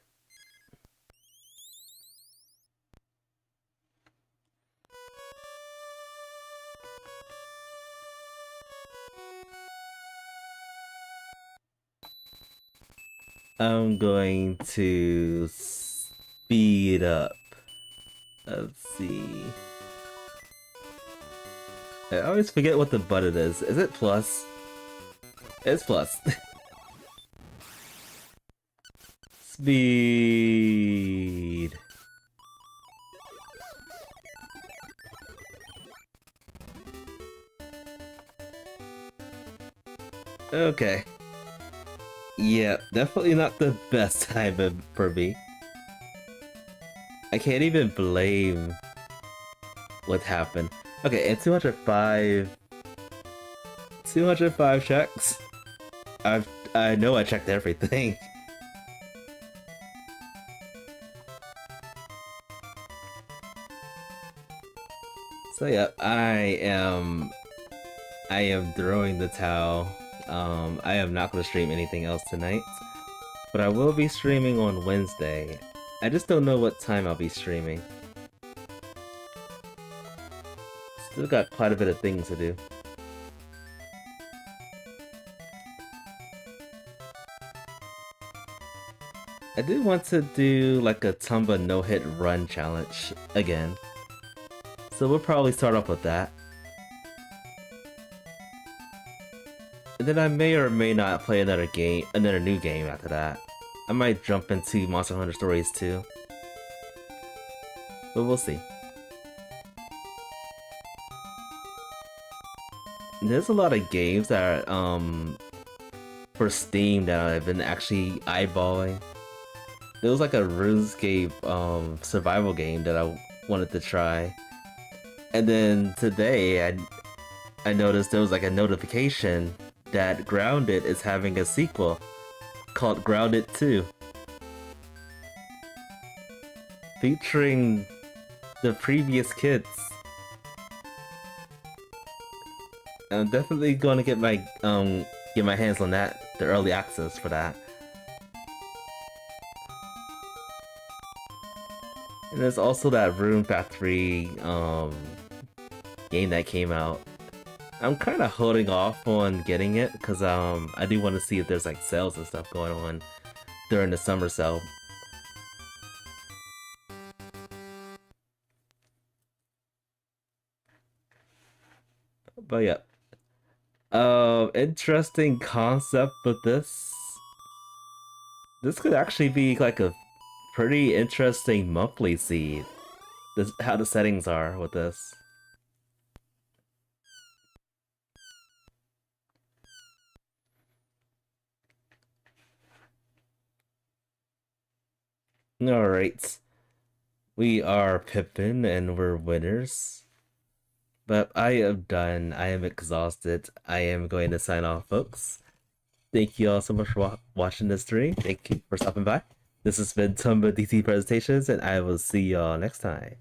I'm going to speed up. Let's see. I always forget what the button is. Is it plus? It's plus. Speed. Okay. Yeah, definitely not the best time for me. I can't even blame what happened. Okay, and 205 checks. I know I checked everything. So yeah, I am throwing the towel. I am not going to stream anything else tonight, but I will be streaming on Wednesday. I just don't know what time I'll be streaming. Still got quite a bit of things to do. I do want to do like a Tumba no-hit run challenge again. So we'll probably start off with that. And then I may or may not play another new game after that. I might jump into Monster Hunter Stories too. But we'll see. There's a lot of games that are, for Steam that I've been actually eyeballing. There was like a RuneScape survival game that I wanted to try. And then today I noticed there was like a notification that Grounded is having a sequel called Grounded 2. Featuring the previous kids. I'm definitely gonna get my hands on that, the early access for that. And there's also that Rune Factory game that came out. I'm kind of holding off on getting it because I do want to see if there's like sales and stuff going on during the summer sale. But yeah. Interesting concept with this. This could actually be like a pretty interesting monthly seed. How the settings are with this. Alright. We are Pippin and we're winners. But I am done. I am exhausted. I am going to sign off, folks. Thank you all so much for watching this stream. Thank you for stopping by. This has been Tumba DC Presentations, and I will see y'all next time.